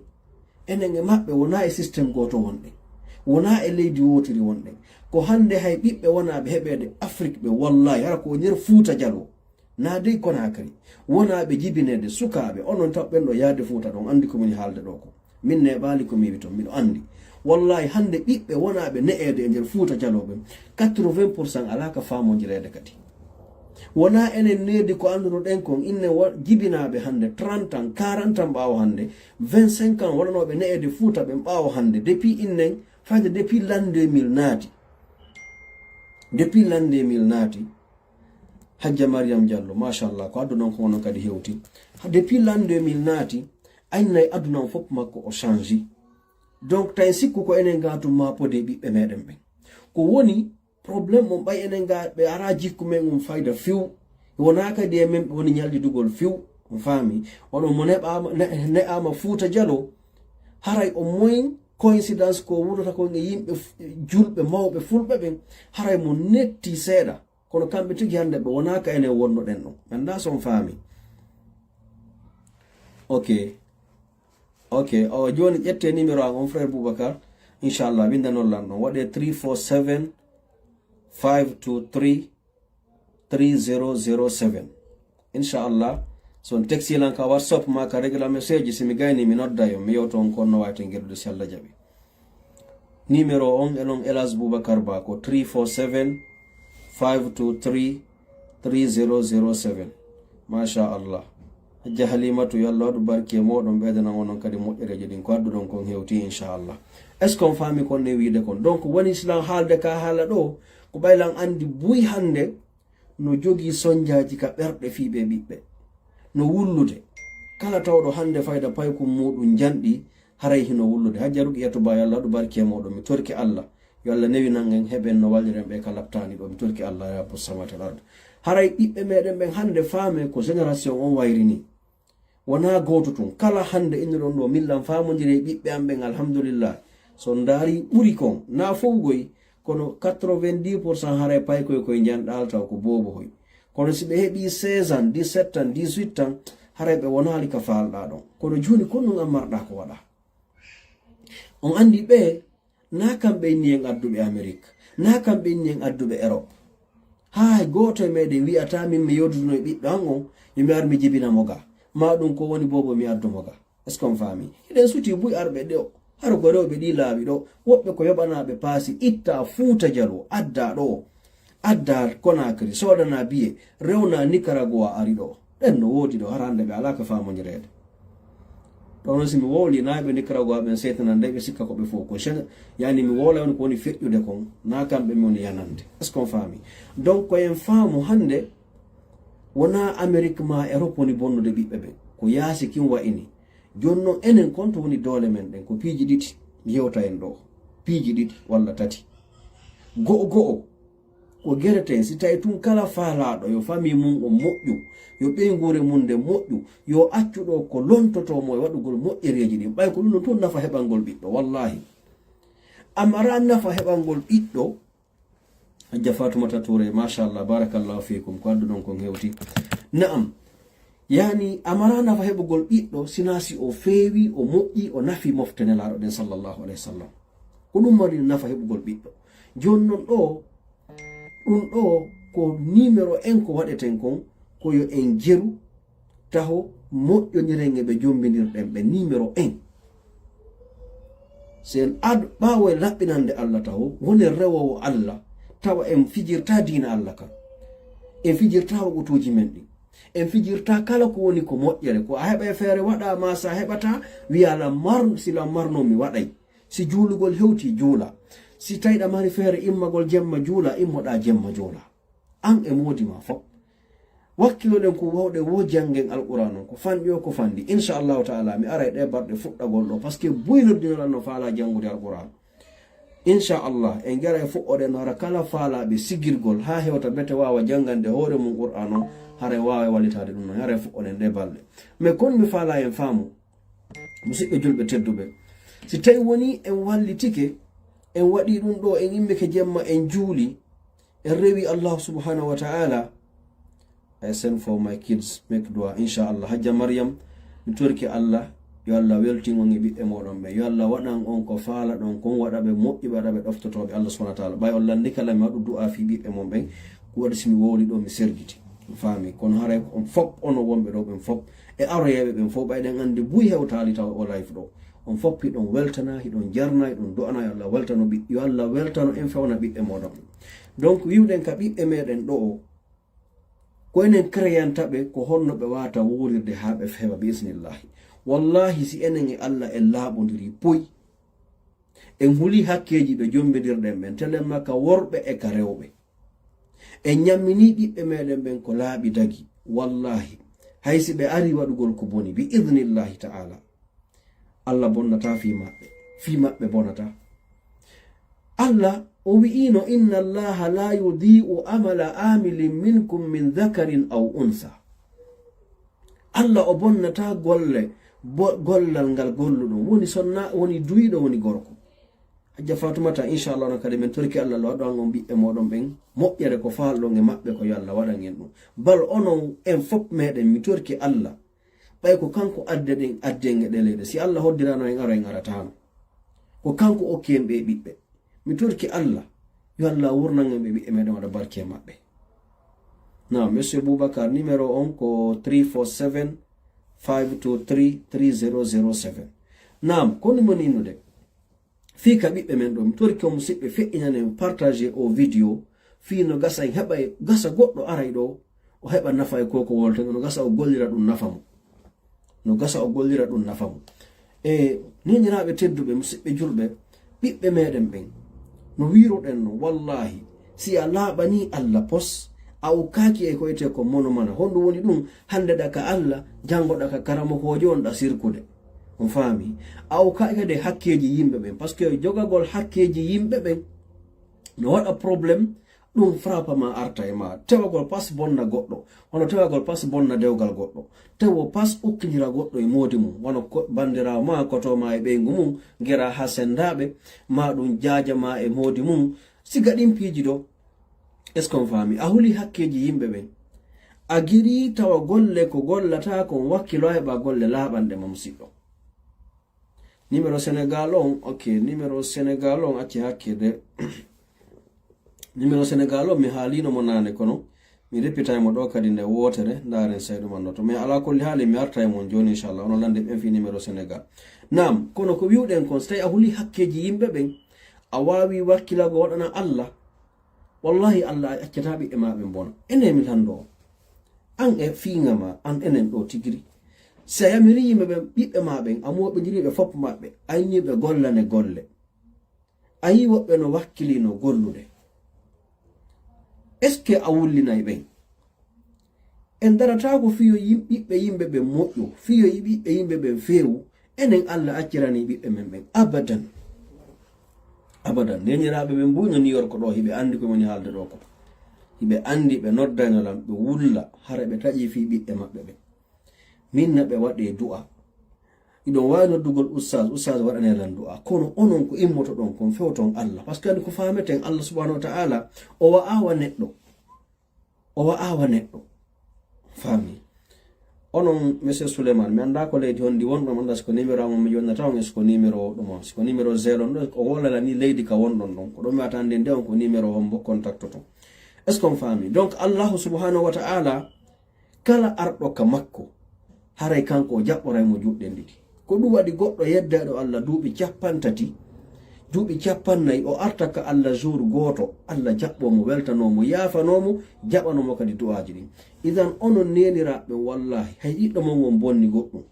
enen e maɓɓe wona e systéme goto wonɗen wona e leydi wotiri wonɗen ko hande hay ɓiɓɓe wona ɓe heɓede Afrique ɓe wallahi hara ko nder Fuuta Jallo na dey Konakari wona ɓe jibinede sukaɓe onon tabɓen ɗo yaade Fuuta ɗon andi ko min haalde ɗo ko min ne ɓaali ko mi wi ton miɗo andi wallahi hande ɓiɓɓe wona ɓe ne'ede e nder Fuuta Jallo ɓen 80% ala ka famojirede kadi wona enen needi ko andunoɗen kon inne jibinaɓe hande 30 ans 40 ans ɓaawo hande 25 ans waɗanoɓe ne'ede Fuuta ɓen ɓaawo hande depuis innen fayde depuis l'an 2000 naati depuis l'an 2000 naati Hajja Mariam Diallo machallah ko aduna ko wonon kadi hewti depuis l'an 2000 naati aynay aduna fof makko o changi donc tay sikku ko enen gatu mapode ɓiɓɓe meɗen ɓen ko woni probléme mon ɓay enen ga ɓe ara jikku men fayda fiw wona kadi e men ɓe woni ñaldidugol fiw on faami oɗon mo ne'ama Fuuta Jallo haray o moyen coïncidence ko wurata ko e yimɓe julɓe mawɓe fulɓe ɓen haray mo netti seeɗa kono kamɓe tigi hande ɓe wona ka enen wonnoɗen ɗon anda son faami ok o joni ƴette numéro an on frère Boubacar inchallah windanollan ɗon waɗe 347 523 3007 inchallah son textilan ka WhatsApp ma ka regular message simi gayni mi nodda yo mi yewto on konno wayte gerdude si Allah jaɓi numéro on enon Elas Boubacar Ba ko 347 523 3007 masha Allah Hajja Halimatu yo Allah waɗu barke moɗon ɓeydana onon kadi moƴƴereji ɗin ko adduɗon kon hewti inchallah est ce qu'on fami kon ne wiide kon donc woni islam haalde ka haala ɗo ko ɓaylan andi buy hande no jogi sonjaji ka ɓerɗe fiɓe ɓiɓɓe no wullude kala tawɗo hande fayda paykum muɗum janɗi haray hino wullude Hajja Ruqiyatu Ba yo Allah waɗu barke moɗon mi torki Allah yo Allah newinan en heɓen no walliren ɓe ka laɓtani ɗo mi torki Allah ya rabbus samawati wal ard haray ɓiɓɓe meɗen ɓen hande faame ko génération on wayrini wona goto tun kala hande innuɗon ɗo millan famodiri ɓiɓɓe am ɓen alhamdulillah so daari ɓuri kon na fowgoy kono 90% haray paykoy koye janɗaltaw ko bobohoy kono si ɓe heeɓi 16 ans 17 ans 18 ans haray ɓe wonali ka falɗa ɗon kono joni konnon am marɗa ko waɗa on andi ɓe na kamɓe inni en adduɓe Amérique na kamɓe inni en adduɓe Europe hay goto e meɗen wi'ata min mi yewduduno e ɓiɗɗo an on yomi ar mi jibinamo ga ma ɗum ko woni bobo mi addumo ga est ce qu'on fami eɗen suti buy arɓe ɗo har ko rewɓe ɗi laaɓi ɗo woɓɓe ko yoɓanaɓe paasi itta Fuuta Jallo adda ɗo adda Conakry sodana biye rewna Nicaragua ari ɗo ɗen no woodi ɗo har hande ɓe ala ka famodirede ɗono si mi wowli naɓe Nicaragua ɓen settanande ɓe sikka koɓe fof ko yani mi wola on ko woni feƴƴude kon na kamɓe mi woni yanande est ce qu'on faami donc koyen faamu hande wona Amérique ma Europe woni bonnude ɓiɓɓe ɓen ko yaasi kin wa'ini jonno enen konto woni doole men ɗen ko piiji ɗiɗi mi yewta en ɗo piiji ɗiɗi walla tati go'o ko gereten si tawi tun kala faalaɗo yo fami mum o moƴƴu yo ɓeygure mum nde moƴƴu yo accuɗo ko lontotomo e waɗugol moƴƴereji ɗin ɓay ko ɗum ɗon tun nafa heɓalngol ɓiɗɗo wallahi amara nafa heɓalngol ɓiɗɗo hajja Fatoumata Touré machallah barakallahu fikum ko addu ɗon kon hewti naam yani amara nafa heɓugol ɓiɗɗo sinasi o feewi o moƴƴi o nafi mofte nelaɗo ɗen sallllahu alayhi wa sallam ko ɗum mari nafa heɓugol ɓiɗɗo jonnon ɗo ɗum ɗo ko numéro 1 ko waɗeten kon koyo en jeru taho moƴƴoniren e ɓe jombidirɗen ɓe numéro 1 sen ɓaawo e laɓɓinande Allah taho woni rewowo Allah tawa en fijirta diina Allah kan en fijirta waɓutuji men ɗi en fijirta kala ko woni ko moƴƴere ko a heɓa e feere waɗama sa heɓata wiyala sila marno mi waɗay si juulugol hewti juula si tawiɗa mari feere immagol jemma juula immoɗa jemma juula an e modima fof wakkiloɗen ko wawɗe wo jangen alquran on ko fanɗi o ko fandi inchallahu taala mi ara e ɗe barɗe fuɗɗagol ɗo par ce que boynodinoɗan no faala jangude alquran inchallah en gara e fuɗɗoɗen hara kala faalaɓe sigirgol ha hewta bete wawa jangande hoore mum qur'an on hara wawa wallitade ɗum noon hara e fuɗɗoɗen ɗe balɗe mais kon mi faala en faamu musidɓe julɓe tedduɓe si tawi woni en wallitike en waɗi ɗum ɗo en immike jemma en juuli en rewi Allah subhanahu wa ta'ala. I send for my kids make dua inshallah hajja Maryam mi torki Allah yo Allah weltingon e ɓiɓɓe moɗon ɓe yo Allah waɗan on ko faala ɗon kon waɗaɓe moƴƴi waɗaɓe ɗoftotoɓe Allah subhanahu wa ta'ala ɓay on landi kala mi waɗu du'a fi ɓiɓɓe mon ɓen ko waɗi simi wowli ɗo mi sergiti faami kono haray on fop ono wonɓe ɗo ɓen fop e aroyeɓe ɓen fof ɓayɗen andi buy hewtali taw o life ɗo on fop hiɗon weltana hiɗon jarna hiɗon do'ana yo Allah weltano yo Allah weltano en fewna ɓiɓɓe moɗon donc wiwɗen ka ɓiɓɓe meɗen ɗo o ko enen créantaɓe ko honno ɓe wata wurirde ha ɓe fewa bisnillahi wallahi si enen e Allah en laaɓodiri poy en huli hakkeji ɓe jombidirɗen ɓen telen makka worɓe e ka rewɓe en ñammini ɓiɓɓe meɗen ɓen ko laaɓi dagi wallahi haysi ɓe ari waɗugol ko boni bi idnillahi ta'ala Allah bonnata fi maɓɓe bonata Allah o wi'ino inna allaha la yudi'u amala amilin minkum min dhakarin aw unsa Allah o bonnata gollal ngal golluɗum woni sonna woni duyiɗo woni gorko hajja Fatoumata inchallah no kadi men torki Allah lo waɗan on ɓiɓɓe moɗon ɓen moƴƴere ko faalɗon e maɓɓe ko yo Allah waɗan en ɗum bal onon en fop meɗen mi torki Allah ɓay ko kanko adden e ɗeleɗe si Allah hoddirano en aro en aratano ko kanko okki en ɓe ɓiɓɓe mi torki Allah yo Allah wurnan en ɓe ɓiɓɓe meɗen waɗa barke e maɓɓe na monsieur Boubacar numéro on ko 347 523 3007 nam kono moni innude fi ka ɓiɓɓe men ɗo mi torki on musidɓe feƴƴinanen partager o vidéo fi no gasa heɓa gasa goɗɗo aray ɗo o heɓa nafa e koko wolta no gasa o gollira ɗum nafa mo no gasa o gollira ɗum nafa mo e niniraɓe tedduɓe musidɓe julɓe ɓiɓɓe meɗen ɓen no wiroɗen no wallahi si a laaɓani Allah pos a ukkaki e koyte ko mono mana honɗum woni ɗum hande ɗa ka Allah jangoɗa ka karamokojo on ɗa sirkude on faami a ukkaki kadi hakkeji yimɓe ɓen par ce que jogagol hakkeji yimɓe ɓen no waɗa probléme ɗum frapa ma arta e ma tewagol pas bonna goɗɗo hono tewagol pas bonna dewgal goɗɗo tewo pas ukkinira goɗɗo e modi mum wono bandirawo ma koto ma e ɓeygu mum gera ha sendaɓe ma ɗum jaaja ma e modi mum siga ɗin piiji ɗo est ce qu'on faami a huli hakkeji yimɓe ɓen a giri tawa golle ko gollata kon wakkilo heɓa golle laaɓanɗe ma musidɗo numéro Sénégal on ok numéro Sénégal on acci hakkede numéro Sénégal o mi haalino mo nane kono mi repitay mo ɗo kadi nde wotere ndaren sayɗu man noto mais ala kulli haali mi artay mon joni inchallah ono lande ɓen fi numéro sénégal nam kono ko wiwɗen kon so tawi a huli hakkeji yimɓe ɓen a wawi wakkilago waɗana allah wallahi allah a accata ɓiɓɓe maɓe bona ene mi lando an e fiiga ma an enen ɗo tigiri si a yamiri yimɓe ɓen ɓiɓɓe maɓen a moɓidiriɓe foppo maɓɓe ayniɓe gollane golle a yi woɓɓe no wakkilino gollude est ce que a wullinay ɓen en darata ko fiyo ɓiɓɓe yimɓe ɓen moƴƴo fiyo ɓiɓɓe yimɓe ɓen feewu enen allah accirani ɓiɓɓe men ɓen abadan neniraɓe ɓen mbuño New York ɗo hiɓe andi ko woni haalde ɗo ko hiɓe andi ɓe noddanolam ɓe wulla hara ɓe taƴi fi ɓiɓɓe maɓɓe ɓen minna ɓe waɗe du'a iɗon wawi noddugol ustad waɗanelan du'a kono onon ko immoto ɗon kon fewton allah par ce que andi ko fameten allah subhanahu wa ta'ala o wa'awa neɗɗo fami onon monsieur Souleymane mi anda ko leydi hondi wonɗon anda siko numéro amon mi jonnata on siko numéro ɗum on siko numéro 0 ɗo o wolala ni leydi ka wonɗon ɗon ko ɗon mi wata nde on ko numéro hombo contacte ton est ce qu'on fami donc allahu subhanahu wa ta'ala kala arɗo ka makko haray kanko o jaɓɓoraymo juɗɗe ɗiɗi ko ɗum waɗi goɗɗo yeddaɗo allah duuɓi 30 duuɓi 40 o arta ka allah jour goto allah jaɓɓomo weltanomo yafanomo jaɓanomo kadi du'aji ɗin idan onon neniraɓe wallahi hay ɗiɗɗo mon won bonni goɗɗum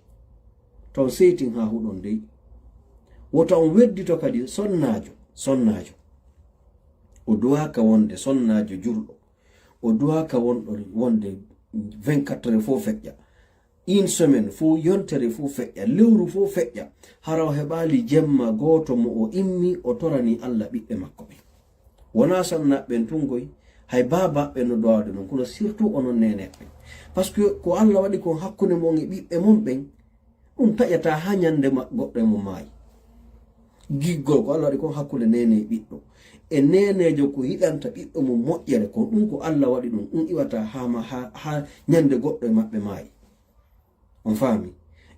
ton seytin ha huɗon dey wota on weddito kadi sonnajo o duwaka wonde sonnajo julɗo o duwaka wonde 24 heures fo feƴƴa une semaine fo yontere fo feƴƴa lewru fo feƴƴa hara o heɓali jemma goto mo o immi o torani allah ɓiɓɓe makko ɓe wona sonnaɓen tungoy hay babaɓe no dowade ɗum kono surtout onon neneɓe par ce que ko allah waɗi kon hakkude mon e ɓiɓɓe mon ɓen ɗum taƴata ha ñande goɗɗo e mo maayi giggol ko allah waɗi kon hakkude nene e ɓiɗɗo e nenejo ko yiɗanta ɓiɗɗo mo moƴƴere kon ɗum ko allah waɗi ɗum iwata ha ñande goɗɗo e maɓɓe maayi on faami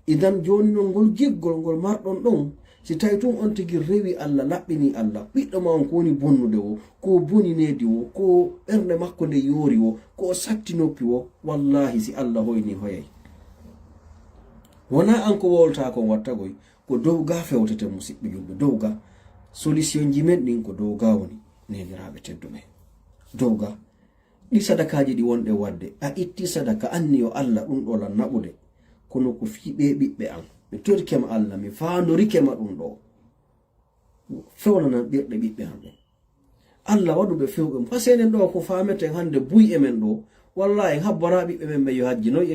idan joni non ngol giggol ngol marɗon ɗon si tawi tun on tigi rewi allah laɓɓini allah ɓiɗɗo ma on ko woni bonnude o ko boni nedi o ko ɓernde makko nde yoori o ko satti noppi o wallahi si allah hoyni hoyay wona an ko wowlata kon wattagoy ko dow ga fewtete musidɓe julɓe dow ga solution ji men ɗin ko dow ga woni neniraɓe tedduɓe dow ga ɗi sadakaji ɗi wonɗe wadde a itti sadaka anni yo allah ɗum ɗo lan naɓude kono ko fiɓe ɓiɓɓe am mi torkema allah mi fandorikema ɗum ɗo fewnanan ɓirɗe ɓiɓɓe am ɗen allah waɗuɓe fewɓe pasenen ɗo ko fameten hande buy e men ɗo walla en habbora ɓiɓɓe men ɓe yo hajjinoy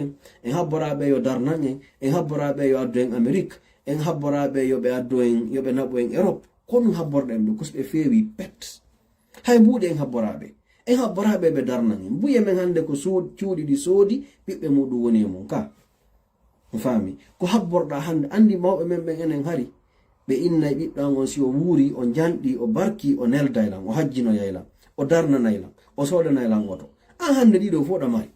en habboraɓe yo darnan en habboraɓe yo addu en amérique en habboraɓe yoɓe addu en yoɓe naɓu en europe ko ɗum habborɗen ɓe kusɓe feewi pet hay mbuɗe en habboraɓe ɓe darnan en buye men hande ko cuuɗi ɗi soodi ɓiɓɓe muɗum woni e mum ka fami ko habborɗa hande andi mawɓe men ɓen enen hari ɓe innay ɓiɓɗan on si o wuuri o janɗi o barki o neldaylan o hajjinoyaylan o darnanaylan o sodanaylan oto an hande ɗiɗo foɗa mari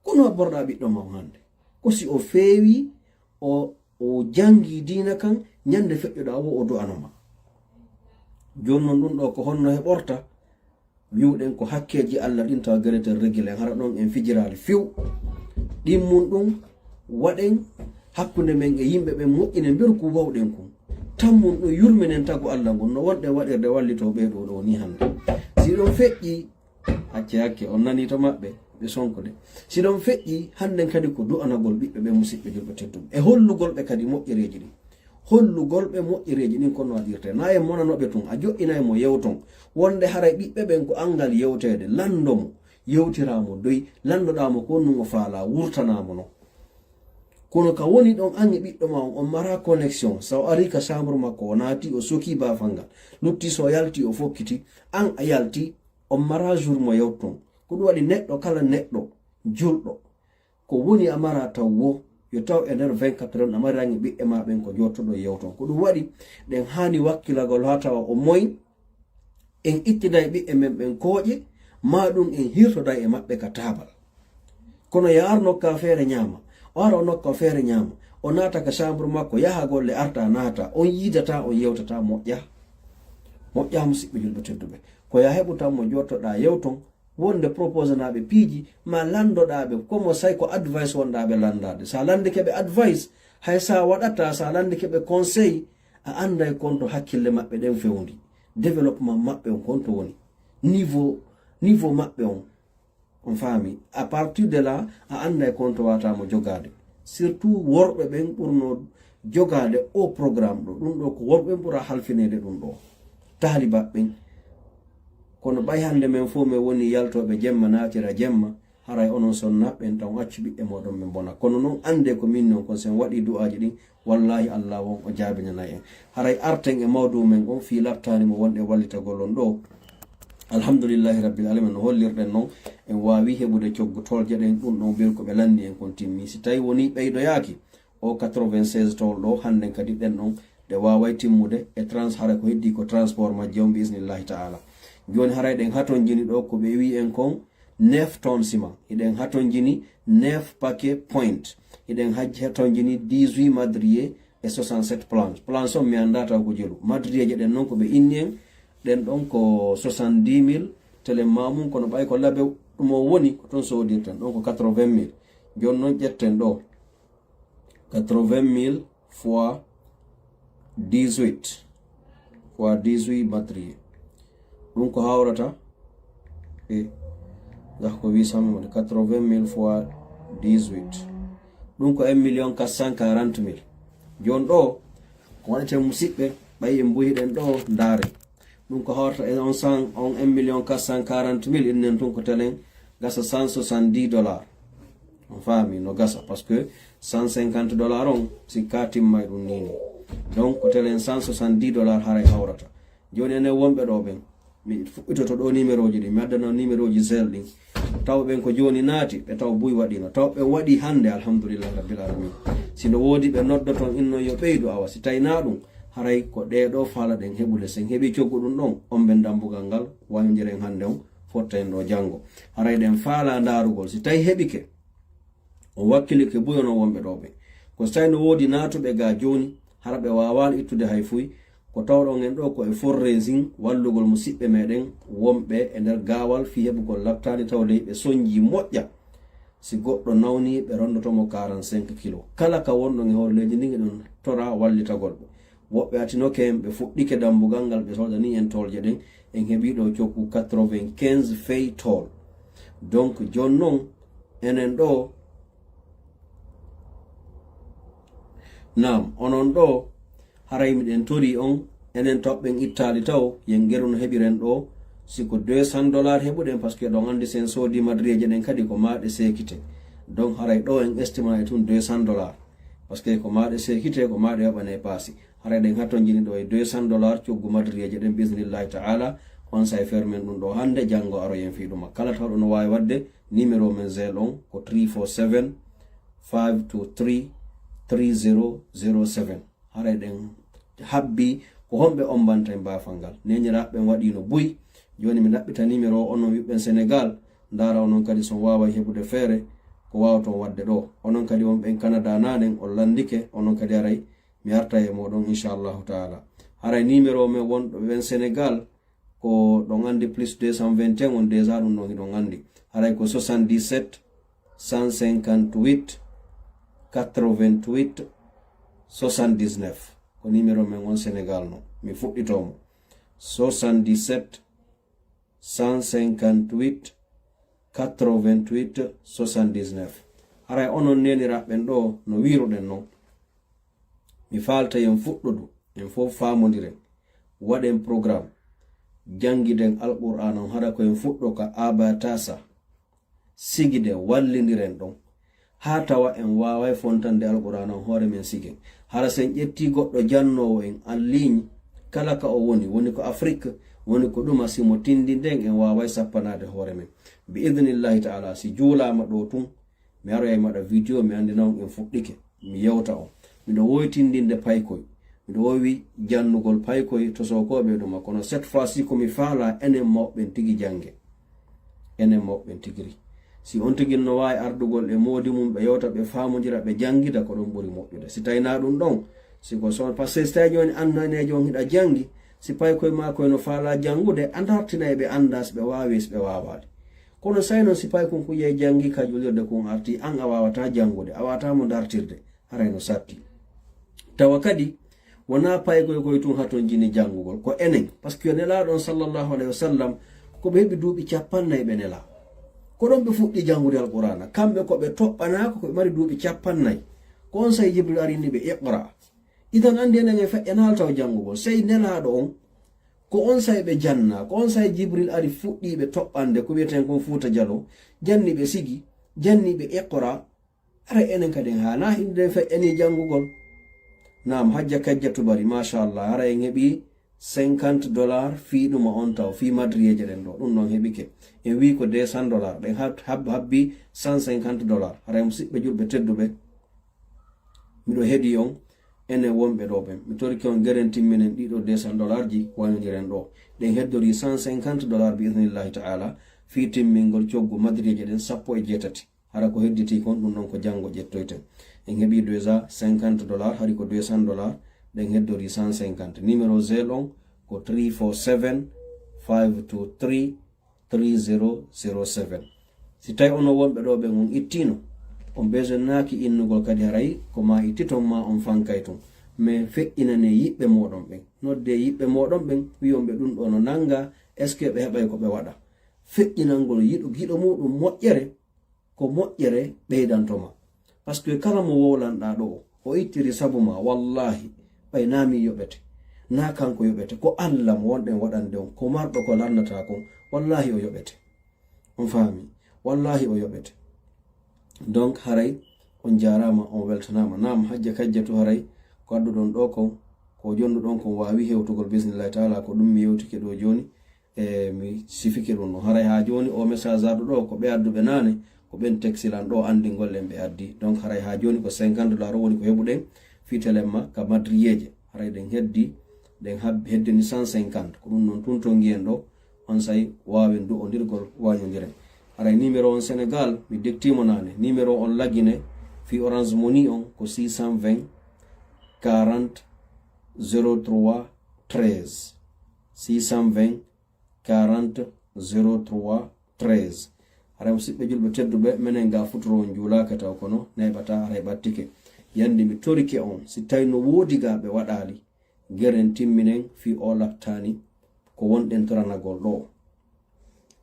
kono habborɗa ɓiɗɗo ma hande ko si o feewi o jangi dina kan ñande feƴƴoɗa o do'anoma joni noon ɗum ɗo ko honno heɓorta wiwɗen ko hakkeji allah ɗin tawa gueretel régile en hara ɗon en fijirali few ɗimmun ɗum waɗen hakkude men e yimɓe ɓe moƴƴine mberu ko wawɗen kon tammum ɗum yurminen tagu allah ngon no wonɗe waɗirde wallito ɓeɗo ɗo ni hande si ɗon feƴƴi hakke on nani to maɓɓe ɓe sonkude si ɗon feƴƴi hannden kadi ko du'anagol ɓiɓɓe ɓe musidɓe julɓe tedduɓe e hollugol ɓe kadi moƴƴereji ɗin hollugol ɓe moƴƴereji ɗin kono waɗirte na en monanoɓe tun a joƴƴinayi mo yewton wonde haray ɓiɓɓe ɓen ko angal yewtede landomo yewtiramo doy landoɗamo ko num o faala wurtanamo no kono ka woni ɗon an e ɓiɗɗo ma on mara connexion sa o ari ka chambre makko o naati o soki bafal ngal lutti so yalti o fokkiti an a yalti on mara jour mo yewton ko ɗum waɗi neɗɗo kala neɗɗo julɗo ko woni a mara taw wo yo taw e nder 24 heures amari rangi ɓiɓɓe ma ɓen ko jottoɗo yewton ko ɗum waɗi ɗen hani wakkilagol ha tawa o moy en ittiday ɓiɓɓe men ɓen kooƴe ma ɗum en hirtoda e maɓɓe ka tabal kono ya ar nokka feere ñaama o ara o nokka feere ñaama o naata ka chambre makko yaha golle arta naata on yidata on yewtata moƴƴa musidɓe julɓe tedduɓe ko ya heɓu tan mo jottoɗa yewton wonde propose naɓe piiji ma landoɗaɓe komo say ko advice wonɗaɓe landade sa landike ɓe advice hay sa waɗata sa landike ɓe conseil a anda e konto hakkille maɓɓe ɗen fewndi développement maɓɓe on konto woni niveau maɓɓe on faami à partir de là a anda e konto watamo jogade surtout worɓe ɓen ɓurno jogade o programme ɗo ɗum ɗo ko worɓe ɓura halfinede ɗum ɗo taalibaɓɓen kono ɓay hande men fo min woni yaltoɓe jemma natira jemma haray onon sonnaɓɓen taw accu ɓiɓɓe moɗon ɓe bona kono noon ande ko min non kon sen waɗi du'aji ɗin wallahi allah won o jaabinana en haray arten e mawdu men on fi laftani mo wonɗe wallitagol on ɗo alhamdulillahi rabbil alamin no hollirɗen noon en wawi heɓude coggotolje ɗen ɗum ɗon ɓel ko ɓe landi en kon timmi si tawi woni ɓeydoyaki o 96 tol ɗo hannden kadi ɗen ɗon ɗe waway timmude e hara ko heddi ko transport majje on bisnillahi ta'ala joni haray ɗen haton jini ɗo ko ɓe wi en kon 9 tonnes ciment iɗen haton jini 9 paquet point iɗen haton jini 18 madrier e 67 plans on mi anda taw ko jelu madrier ɗen noon ko ɓe inni en ɗen ɗon ko 70 000 tele mamum kono ɓay ko labe ɗum o woni ko ton sodirten ɗon ko 80 000 joni noon ƴetten ɗo 80 000 fois 18 madrier ɗum ko hawrata e ko wisami woni 80 000 fois 18 ɗum ko 1 440 000 joni ɗo ko waɗete musidɓe ɓayi en mbuyiɗen ɗo ndaare ɗum ko hawrata e on 1 440 000 innen tun ko telen gasa $170 on faami no gasa par ce que $150 on si ka timmay ɗum nini donc ko telen $170 haray hawrata joni enen wonɓe ɗo ɓen mi fuɓɓitoto ɗo numéro ji ɗi mi addano numéro ji zel ɗin taw ɓen ko joni naati ɓe taw buy waɗino taw ɓe waɗi hande alhamdulillah rabbil alamin sino woodi ɓe noddoton inno yo ɓeydu awa si tawina ɗum haray ko ɗeɗo faala ɗen heɓude sen heeɓi coggu ɗum ɗon on ɓen dambugal ngal wañodiren hande on fotta en ɗo janggo haray ɗen faala darugol si tawi heɓike o wakkilike buyono wonɓe ɗo ɓe ko so tawi no woodi natuɓe ga joni hara ɓe wawano ittude hay fuy ko tawɗon en ɗo ko e fundraising wallugol musidɓe meɗen wonɓe e nder gawal fi heɓugol labtani tawde ɓe soñji moƴƴa si goɗɗo nawni ɓe rondotomo 45 kilo kala ka wonɗon e hoore leydi ndin ɗum tora wallitagol ɓe woɓɓe atinoke en ɓe fuɗɗike dambugal ngal ɓe soldani en tolje ɗen en heeɓiɗo coggu 95 fey tol donc joni noon enen ɗo nam onon ɗo haray miɗen tori on enen toɓɓen ittali taw yen geru no heɓiren ɗo siko $200 heɓuɗen par ce que ɗon andi sen soodi madrieje ɗen kadi ko maɗe sekite donc haray ɗo en estimana e tun $200 par ce que ko maɗe sekite ko maɗe yoɓane paasi haray ɗen hatton jini ɗo e $200 coggu madrieje ɗen bisnillahi ta'ala on say fermen ɗum ɗo hande janggo aro yen fiɗuma kala tawɗo no wawi wadde numéro men zel on ko 347 523 3007 haray ɗen habbi ko homɓe on banta e bafal ngal neniraɓɓen waɗino buy joni mi ɗaɓɓita numéro o onon wiɓɓen sénégal dara onon kadi son wawa heɓude feere ko wawaton wadde ɗo onon kadi wonɓen canada nanen on landike onon kadi aray mi arta e moɗon inchallahu taala haray numéro men wonɗo ɓen sénégal ko ɗon andi plus 221 on déjà ɗum ɗon hiɗon andi haray ko 77 158 88 79 ko numéro men on sénégal no mi fuɗɗitomo 77 158 88 79 haray onon neniraɓɓen ɗo no wiruɗen noon mi falta yen fuɗɗudu en fof famodiren waɗen programme jangiden alqur'an on haɗa koyen fuɗɗo ka abatasa sigide wallidiren ɗon ha tawa en wawai fontande alqur'an on hoore men sigen hara sen ƴetti goɗɗo jannowo en en ligne kala ka o woni ko afrique woni ko ɗuma simo tindi nden en wawai sappanade hoore men bi idnillahi ta'ala si juulama ɗo tun mi aroya maɗa vidéo mi andina on en fuɗɗike mi yewta on miɗo wowi tindinde paykoy miɗo wowi jannugol paykoy to sokoɓe ɗuma kono cette fois ci komi faala enen mawɓen tigi jange enen mawɓen tigiri si on tigi no wawi ardugol e moodi mum ɓe yewta ɓe famodira ɓe jangida ko ɗum ɓuri moƴƴude si tawina ɗum ɗon siko so par ce que so tawi joni annanejo on hiɗa jangi si paykoye ma koye no faala jangude andartina e ɓe anda so ɓe wawi so ɓe wawade kono sayno sipay kon ko yey jangi ka julirde kon arti an a wawata jangude a wawata mo dartirde harayno satti tawa kadi wona paygoy goy tun haton jini jangugol ko enen parce que nelaɗon sallallahu alaihi wasallam ko ɓe heɓi duuɓi 40 ɓe nela ko ɗon ɓe fuɗɗi jangude alqur'ana kamɓe ko ɓe toɓɓanako koɓe mari duuɓi 40 ko on say jibril arini ɓe iqra idan andi enen e feƴƴanal taw jangugol sey nelaɗo on ko on say ɓe janna ko on say jibril ari fuɗɗiɓe toɓɓande ko wiyeten kon fuuta jalo janni ɓe sigi janni ɓe iqra ara enen kadi hana hinde feƴƴani jangugol nam hajja kajja tubari machallah ara en heɓi $50 fi ɗuma on taw fi madriyeje ɗen ɗo ɗum ɗon heɓike en wi ko $200 ɗen habbi $150 haray musidɓe julɓe tedduɓe miɗo heeɗi on ene wonɓe ɗo ɓen mi torki on gueren timminen ɗiɗo $200 ji waynodiren ɗo ɗen heddori $150 bi idnillahi taala fi timmingol coggu madriyeje ɗen 18 hara ko hedditi kon ɗum ɗon ko janngo ƴettoyten en heɓi déjà $50 hari ko $200 ɗen heddori 150 numéro zel on ko 347-523-3007 si tawi ono wonɓe ɗo ɓen on ittino on besonnaki innugol kadi haray ko ma ittiton ma on fankay tun mais feƴƴinane yiɓɓe moɗon ɓen nodde yiɓɓe moɗon ɓen wiyonɓe ɗum ɗo no nanga est ce que ɓe heɓay ko ɓe waɗa feƴƴinangol giɗo muɗum moƴƴere ko moƴƴere ɓeydantoma par ce que kala mo wowlanɗa ɗo o ittiri sabu ma wallahi ɓay nami yoɓete na kanko yoɓete ko Allah mo wonɗen waɗande on ko marɗo ko lannata kon wallahi o yoɓete on faami wallahi o yoɓete donc haray on jarama on weltanama nam hajja kajjatu haray ko adduɗon ɗo kon ko jonduɗon kon wawi hewtugol bismillahi taala ko ɗum mi yewtike ɗo joni mi sifike ɗum no haray ha joni o message arɗo ɗo ko ɓe adduɓe nane ko ɓen texilan ɗo andi gollen ɓe addi donc haray ha joni ko $50 woni ko heɓuɗen fitelemma ka madriyeje haray ɗen heddi ɗen heddini 150 ko ɗum noon tunto giyen ɗo on say wawen du o dirgol wañodiren haray numéro on Sénégal mi dektimo nane numéro on laggine fi Orange Money on ko 620 40 03 13 620 40 03 13 haray musidɓe julɓe tedduɓe minen ga futuro on juulaka taw kono neɓata haray ɓattike yande mi torike on si tawi no woodi ga ɓe waɗali geren timminen fi o laɓtani ko wonɗen toranagol ɗo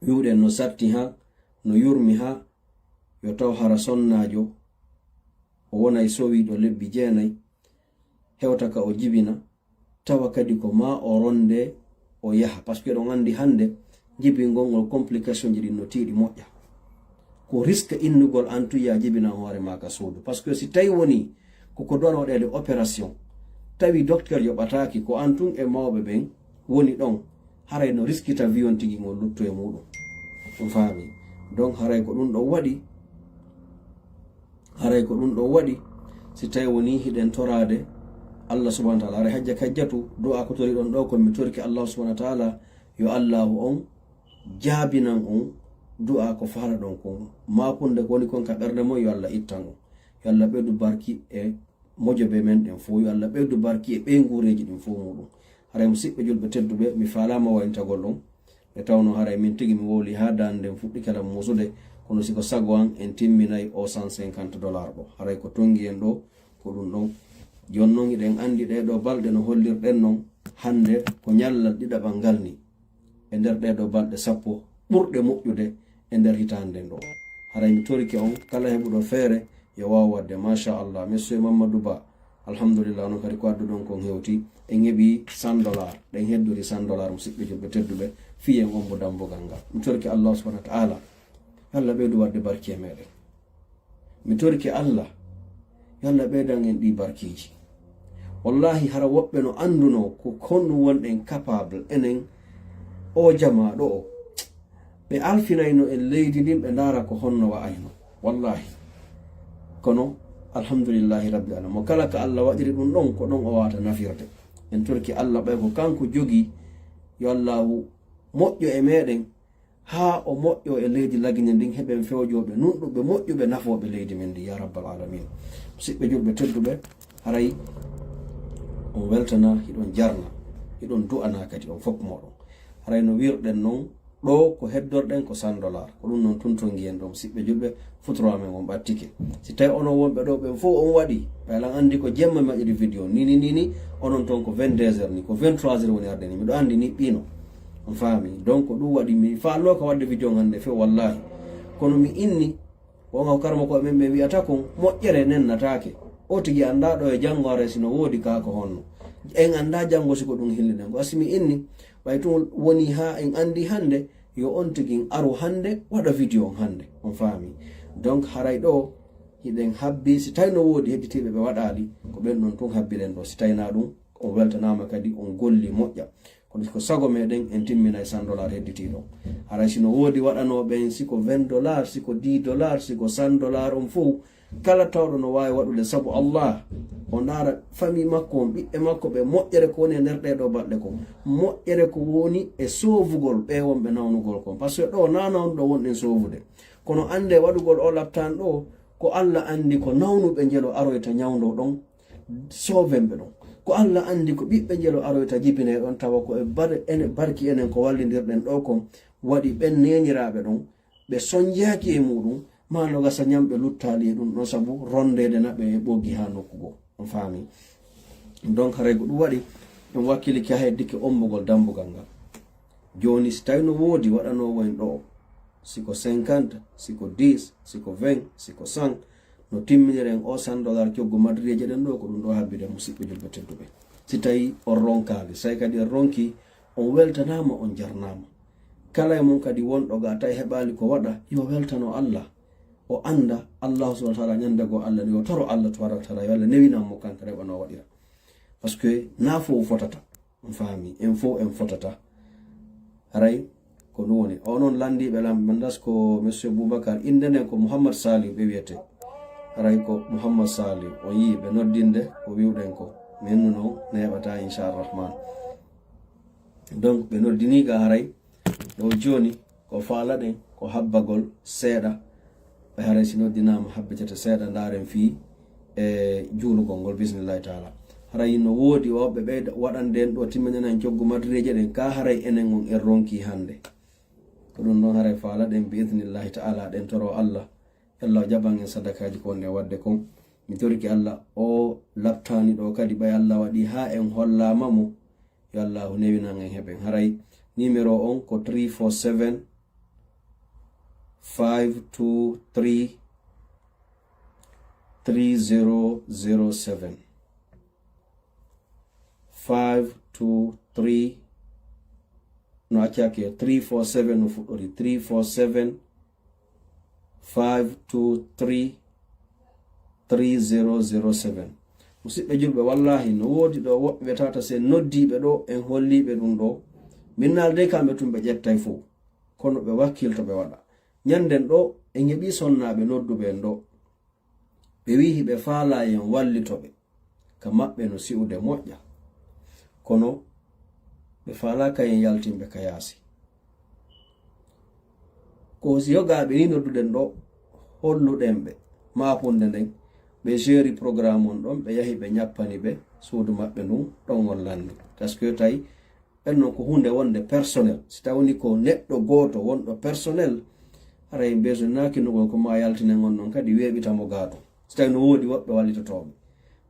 wiwɗen no satti ha no yurmi ha yo taw hara sonnajo o wonay sowiɗo lebbi 9 hewta ka o jibina tawa kadi ko ma o ronde o yaha par ce que ɗon andi hande jibingol ngol complication ji ɗin no tiiɗi moƴƴa ko risque innugol antuya jibina hoore ma ka suudu par ce que si tawi woni koko ɗon waɗede opération tawi docteur yoɓataki ko antun e mawɓe ɓen woni ɗon haray no riskita wiyon tigi ngol lutto e muɗum ɗum faami donc haray ko ɗum ɗon waɗi si tawi woni hiɗen torade Allah subhanahu wa ta'ala haray hajja kajjatu du'a ko tori ɗon ɗo ko mi torki Allah subhanahu wa ta'ala yo Allahu on jaabinan on du'a ko faala ɗon kon makunde ko woni kon ka ɓerde mon yo Allah ittan on yo Allah ɓeydu barki e mojoɓe men ɗen fo yo Allah ɓeydu barki e ɓeygureji ɗin fo muɗum haray musidɓe julɓe tedduɓe mi falama wayntagol ɗon ɓe tawno haray min tigi mi wowli ha dande nden fuɗɗi kala musude kono siko sago an en timminayi o $150 ɗo haray ko tongi en ɗo ko ɗum ɗon jon noon iɗen andi ɗeɗo balɗe no hollirɗen noon hande ko ñallal ɗiɗaɓal ngal ni e nder ɗeɗo balɗe 10 ɓurɗe moƴƴude e nder hitande ɗo haray mi torike on kala heɓuɗo feere yo waw wadde machallah monsieur Mamadou Ba alhamdulillah on kadi ko adduɗon kon hewti en heeɓi $100 ɗen heddori $100 musidɓe julɓe tedduɓe fiyen on mo dambugal ngal mi torki Allah subhanahu wa ta'ala yalla ɓeydu wadde barki e meɗen mi torki Allah yalla ɓeydan en ɗi barkiji wallahi hara woɓɓe no anduno ko konno wonɗen capable enen o jama ɗo o ɓe alfinayno en leydi ndin ɓe ndara ko honno wa'ayno wallahi kono alhamdulillahi rabbil alamin mo kala ka Allah waɗiri ɗum ɗon ko ɗon o wata nafirde en torki Allah ɓay ko kanko jogi yo Allahu moƴƴo e meɗen ha o moƴƴo e leydi lagine ndin heɓen fewjoɓe nunɗuɓe moƴƴuɓe nafoɓe leydi men ndi ya rabbal alamin musidɓe julɓe tedduɓe haray on weltana hiɗon jarna hiɗon du'ana kadi on fof moɗon haray no wirɗen noon ɗo ko heddorɗen ko $100 ko ɗum noon tuntongi en ɗo musidɓe julɓe futuro amen on ɓattike. Si tawi onon wonɓe ɗo ɓen fof on waɗi ɓaylan andi ko jemma mi waɗiri vidéo ni onon ton ko 22h ni ko 23h woni arde ni miɗo andi ni ɓiino on faami. donc ɗum waɗi mi fallo ka wadde vidéo hande fe wallahi kono mi inni wonga ko karma ko men ɓe wiyata kon moƴƴere nennatake o tigi anda ɗo e janngo ara sino woodi kako honno en anda janngo siko ɗum hillinen ko asimi inni ɓay tum woni ha en andi hande yo on tigi aru hande waɗa vidéo on hande on faami. donc haray ɗo hiɗen habbi si tawi no woodi hedditiɓe ɓe waɗali ko ɓen ɗon tun habbiɗen ɗo si tawina ɗum on weltanama kadi on golli moƴƴa kono ko sago meɗen en timminay $100 hedditiɗo haray sino woodi waɗanoɓen siko $20 siko $10 siko $100 on fof kala tawɗo no wawi waɗude saabu Allah o ndaara famille makko on ɓiɓɓe makko ɓe moƴƴere ko woni e nder ɗeɗo balɗe ko moƴƴere ko woni e sowugol ɓe wonɓe nawnugol kon par ce que ɗo nanon ɗo wonɗen sowude kono ande waɗugol o laptan ɗo ko Allah andi ko nawnuɓe jelo aroyta ñawdo ɗon sovenɓe ɗon ko Allah andi ko ɓiɓɓe jelo aroyta jibine ɗon tawa ko e barki enen ko wallidirɗen ɗo kon waɗi ɓen neñiraɓe ɗon ɓe soñjaki e muɗum mano gasa ñamɓe luttali e ɗum ɗon saabu rondede naɓe e ɓoggi ha nokkugo on faami. donc haray ko ɗum waɗi en wakkiliki ha heddike ombugol dambugal ngal joni si tawi no woodi waɗanowo en ɗo siko 50 siko 10 siko 20 siko 100 no timminiren o $100 coggu madriyeje ɗen ɗo ko ɗum ɗo habbide musidɓe julɓe tedduɓe. si tawi on ronkali say kadi en ronki on weltanama on jarnama kala e mum kadi wonɗo ga tawi heɓali ko waɗa yo weltano Allah o anda Allah subhanahu wa ta'ala ñandego Allah yo toro Allah tabaraka ta'ala yo Allah newinamo kanko reɓano waɗira par ce que na fo fotata on faami en fo en fotata haray ko ɗum woni onon landiɓe lamɓe mandas ko monsieur Boubacar indenen ko Mouhammad Salih ɓe wiyete haray ko Mouhammad Salih o yi ɓe noddinde ko wiwɗen ko min noon neɓata inchallah. donc ɓe noddiniga haray ɗo joni ko faalaɗen ko habbagol seeɗa ɓe haray si noddinama habbitete seeɗa daren fi e juulugol ngol bismillahi taala. haray no woodi woɓɓe ɓe waɗanden ɗo timminenen coggu madriyeje ɗen ka haray enen on en ronki hande ko ɗum ɗon haray faalaɗen bi idnillahi taala ɗen toro Allah Allah jaɓan en sadakaji ko wonde wadde kon mi torki Allah o laptani ɗo kadi ɓay Allah waɗi ha en hollamamo yo Allah newinan en heɓen. haray numéro on ko 347 523 3007 523 no accake 347 no fuɗɗori 347 523 3007 musidɓe julɓe wallahi no woodi ɗo woɓɓe ɓe tawata se noddiɓe ɗo en holliɓe ɗum ɗo min nalde kamɓe tum ɓe ƴettay fof kono ɓe wakkilto ɓe waɗa ñanden ɗo en heɓi sonnaɓe nodduɓe en ɗo ɓe wi hiɓe faala en wallitoɓe ka maɓɓe no si'ude moƴƴa kono ɓe faalaka en yaltinɓe ka yaasi ko si yogaɓe ni nodduɗen ɗo holluɗen ɓe mapunde nden ɓe geri programme on ɗon ɓe yahi ɓe ñappani ɓe suudu maɓɓe ndun ɗon on landi par ce que tawi ɓennon ko hunde wonde personnel si tawni ko neɗɗo goto wonɗo personnel haray besoin nakinugol ko ma yaltinen on ɗon kadi weeɓitamo gaato si tawi no woodi woɓɓe wallitotoɓe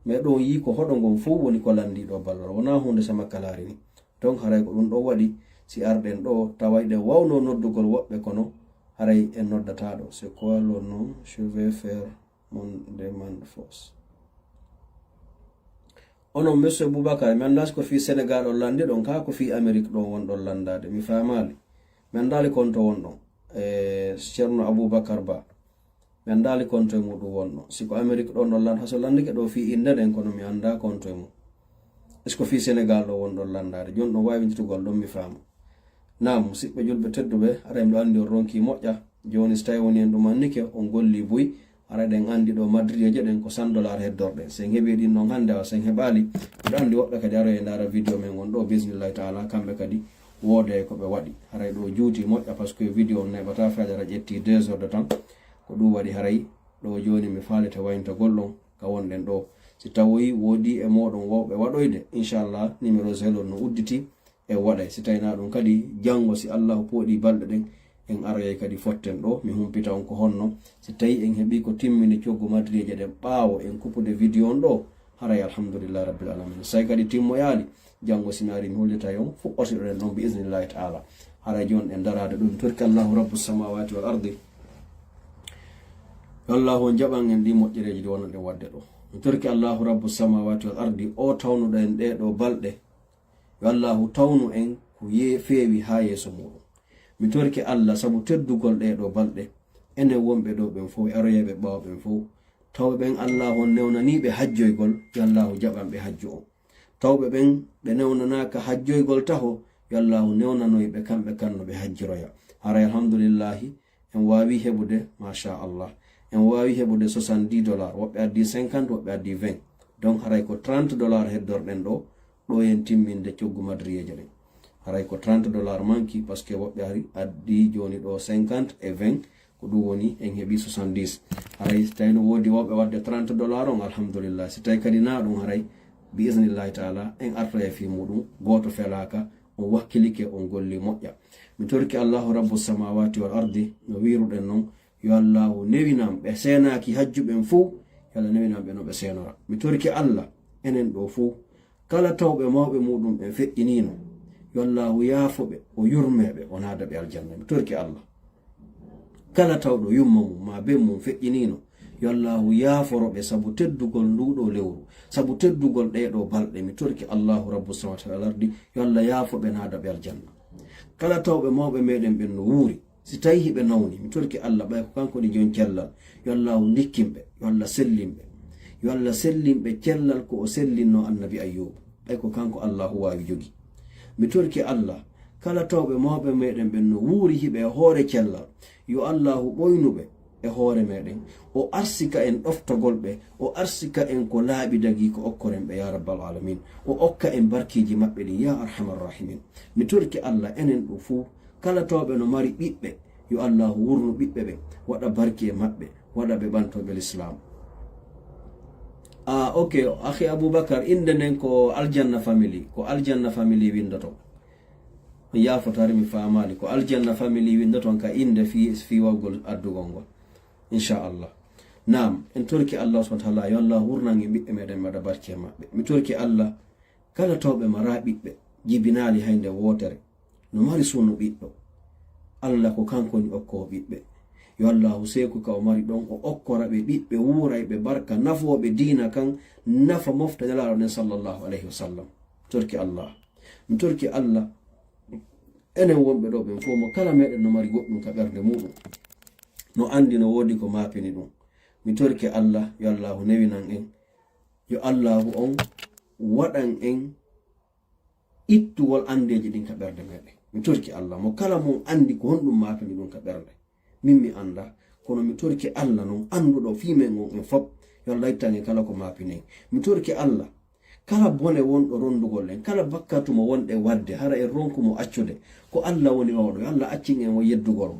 mais ɗon yi ko hoɗo ngon fof woni ko landiɗo ballal wona hunde samakkalari ni. donc haray ko ɗum ɗo waɗi si arɗen ɗo tawayɗen wawno noddugol woɓɓe kono haray en noddataɗo c'est quoi le nom je vais faire mon demande fausse. onon monsieur Boubacar mi andasi ko fi Sénégal on landi ɗon ka ko fi Amérique ɗon wonɗon landade mi famali mi andali konto wonɗon Ceerno Aboubacar Ba mi andali konto e muɗum wonno siko Amérique ɗon ɗon landa so landike ɗo fi inde ɗen kono mi anda konto e mum est ce que fi Sénégal ɗo wonɗon landade joni ɗon wawi winditugol ɗon mi faama. nam musidɓe julɓe tedduɓe ara mi ɗo andi on ronki moƴƴa joni so tawi woni en ɗum annike on golli buy ara ɗen andi ɗo madriyeje ɗen ko $100 heddorɗen sen heeɓi ɗin noon hande awa sen heɓali mbiɗo andi woɓɓe kadi ara e ndara vidéo men gon ɗo bismillahi taala kamɓe kadi woode koɓe waɗi haray ɗo juuti moƴƴa par ce que vidéo neɓata fajara ƴetti 2 heures de temps ko ɗum waɗi haray ɗo joni mi faalete wayntagol ɗon ka wonɗen ɗo si tawoyi woodi e moɗon wawɓe waɗoyde inchallah numéro 0 no udditi e waɗa si tawina ɗum kadi jango si allahu pooɗi balɗe ɗen en aroyay kadi fotten ɗo mi humpita on ko honno si tawi en heeɓi ko timmini coggu madriyeje ɗen ɓaawo en kuppude vidéo on ɗo haray alhamdulillah rabbil alamin say kadi timmoyali jango sinari mi hollita yon fuɓɓotiɗoɗen ɗon bi isnillahi taala haray joni en darade ɗum torki allahu rabbu samawati wal ardi yo allahu on jaɓan en ɗi moƴƴereji ɗi wonno ɗe wadde ɗo mi torki allahu rabbu samawati wal ardi o tawnuɗo en ɗeɗo balɗe yo allahu tawnu en ko feewi ha yeeso muɗum mi torki allah sabu teddugol ɗeɗo balɗe enen wonɓe ɗo ɓen fof aroyeɓe ɓawo ɓen fof tawɓe ɓen allahu on newnaniɓe hajjoygol yo allahu jaɓanɓe hajju o tawɓe ɓen ɓe newnanaka hajjoygol taho yo allahu newnanoyɓe kamɓe kannoɓe hajjiroya haray alhamdulillahi en wawi heɓude machallah en wawi heɓude $70 woɓɓe addi 50 woɓɓe addi 20 donc haray ko $30 heddorɗen ɗo en timminde coggu madriyeje ɗen haray ko $30 manki par ce que woɓɓe ari addi joni ɗo 50 et 20 ko ɗum woni en heeɓi 70 haray so tawi no woodi woɓɓe wadde $30 on alhamdulillah si tawi kadi na ɗum haray bi isnillahi taala en artoye fi muɗum goto felaka on wakkilike on golli moƴƴa mi torki allahu rabbu samawati wal ardi no wiruɗen noon yo allahu newinam ɓe senaki hajjuɓen fou yo allah newinam ɓe no ɓe senora mi torki allah enen ɗo fou kala tawɓe mawɓe muɗum ɓe feƴƴinino yo allahu yaafoɓe o yurmeɓe o naada ɓe aljanna mi torki allah kala tawɗo yumma mum ma be mum feƴƴinino yo allahu yaaforoɓe sabu teddugol nduɗo lewru sabu teddugol ɗeɗo balɗe mi torki allahu rabbu samawati wal ardi yo allah yaafoɓe naada ɓe aljanna kala tawɓe mawɓe meɗen ɓen no wuuri si tawi hiɓe nawni mi torki allah ɓay ko kanko ɗi jon cellal yo allahu dikkinɓe yo allah sellinɓe yo allah sellinɓe cellal ko o sellinno annabi ayyuba ɓay ko kanko allahu wawi jogi mi torki allah kala tawɓe mawɓe meɗen ɓen no wuuri hiɓe e hoore cellal yo allahu ɓoynuɓe e hoore meɗen o arsika en ɗoftogol ɓe o arsika en ko laaɓi dagi ko okkoren ɓe ya rabbal alamin o okka en barkiji maɓɓe ɗi ya arhamar rahimin mi torki allah enen ɗo fuu kala tawɓe no mari ɓiɓɓe yo allahu wurnu ɓiɓɓe ɓe waɗa barki e maɓɓe waɗa ɓe ɓantoɓe l'islam ok akhi aboubacar inde nden ko aljanna family windoto mi yafotare mi famali ko aljanna family windoton ka inde fi wawgol addugol ngol inchallah nam en torki allah subhanahu wa ta'ala yo allah wurnangi ɓiɓɓe meɗen waɗa barki e maɓɓe mi torki allah kala tawɓe mara ɓiɓɓe jibinali haynde wotere no mari sunu ɓiɗɗo allah ko kankoni okkowo ɓiɓɓe yo allahu seku ka o mari ɗon o okkora ɓe ɓiɓɓe wuuray ɓe barka nafoɓe diina kan nafa mofta nelaɗo nden sallllahu alayhi wa sallam torki allah mi torki allah enen wonɓe ɗo ɓen fo mo kala meɗen no mari goɗɗum ka ɓerde muɗum no andi no woodi ko mapini ɗum mi torki allah yo allahu newinan en yo allahu on waɗan en ittugol andeji ɗin ka ɓerde meɗen mi torki allah mo kala mon andi ko honɗum mapini ɗum ka ɓerde min mi anda kono mi torki allah noon anduɗo fimen on en fop yo allah ittane kala ko mapinen mi torki allah kala bone wonɗo rondugol en kala bakkatumo wonɗe wadde hara en ronkumo accude ko allah woni wawɗo yo allah accin en o yeddugol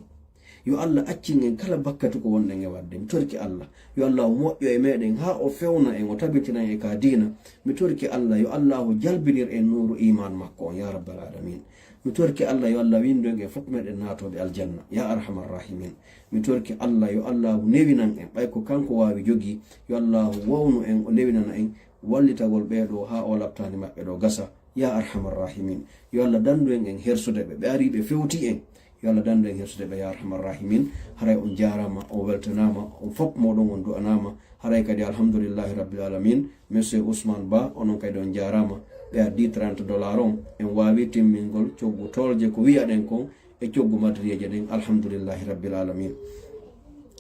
yo allah accin en kala bakkatu ko wonɗen e wadde mi torki allah yo allah o moƴƴo e meɗen ha o fewna en o tabitina en ka dina mi torki allah yo allah o jalbinir en nuru iman makko on ya rabbal alamin mi torki allah yo allah windo en fof meɗen natoɓe aljanna ya arhamar rahimin mi torki allah yo allah newinan en ɓay ko kanko wawi jogi yo allah wawnu en o newinana en wallitagol ɓeɗo ha o labtani maɓɓe ɗo gasa ya arhamar rahimin yo allah dandu en hersude ɓe ari ɓe fewti en yo allah dandu en hersude ɓe ya arhamar rahimin haray on jarama o weltanama on fop moɗon on du'anama haray kadi alhamdulillahi rabbil alamin monsieur ousmane ba onon kadi on jarama ɓe addi $30 on en wawi timmingol coggu tolje ko wiyaɗen kon e coggu madriyeje ɗen alhamdulillahi rabbil alamin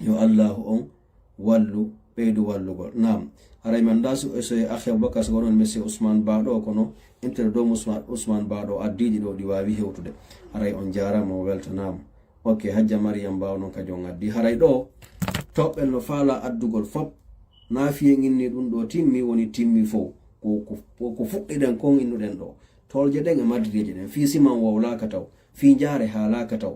yo allahu on wallu ɓeydu wallugol nam haray man da so akhi aboubacar so wonon monsieur ousmane ba ɗo kono intere dow ousmane ba ɗo addiji ɗo ɗi wawi hewtude haray on jarama o weltanama ok hajja mariam ba noon kadi on addi haray ɗo toɓɓel no faala addugol fop nafiye inni ɗum ɗo timmi woni timmi fo ko fuɗɗiɗen kon innuɗen ɗo tolje ɗen e madriyeje ɗen fi siman wawlaka taw fi jaare haalaka taw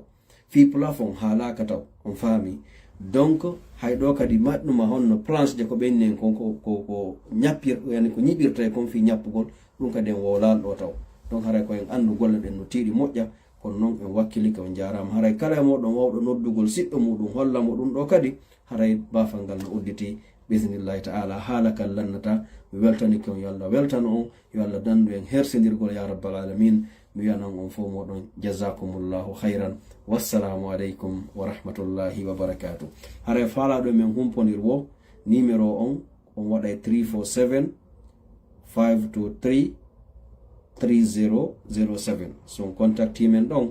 fi plafond haalaka taw on faami donc hay ɗo kadi maɗɗuma honno planche je ko ɓenni en kon ko ñappir yani ko ñiɓirta kon fi ñappugol ɗum kadi en wawlal ɗo taw donc haray ko en andu golle den no tiiɗi moƴƴa kono noon en wakkilike on jarama haray kala e moɗon wawɗo noddugol siɗɗo muɗum hollamo ɗum ɗo kadi haray bafal ngal no udditi bismillahi ta'ala haala kal lannata mi weltanike on yo Allah weltano on yo Allah dandu en hersedirgol ya rabbal alamin mi wiyanan on fof moɗon jazakumullahu khairan wassalamu aleykum wa rahmatullahi wa barakatuh haray faalaɗo men humpodir wo numéro on waɗay 347 523 3007 so contacti men ɗon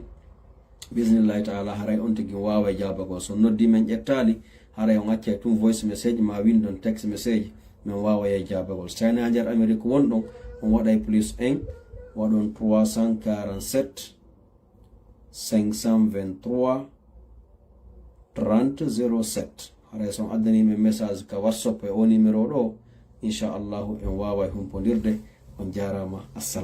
bismillahi ta'ala haray on tigi wawa jabagol so noddi men ƴettali haray on acca tum voice message ma windon text message min wawa ye jabagol so tawni ha nder Amérique wonɗon on waɗay +1 waɗon 347 523 3007 haray son addani men message ka WhatsApp e o numéro ɗo inchallahu en wawa humpodirde on jarama. Assalamu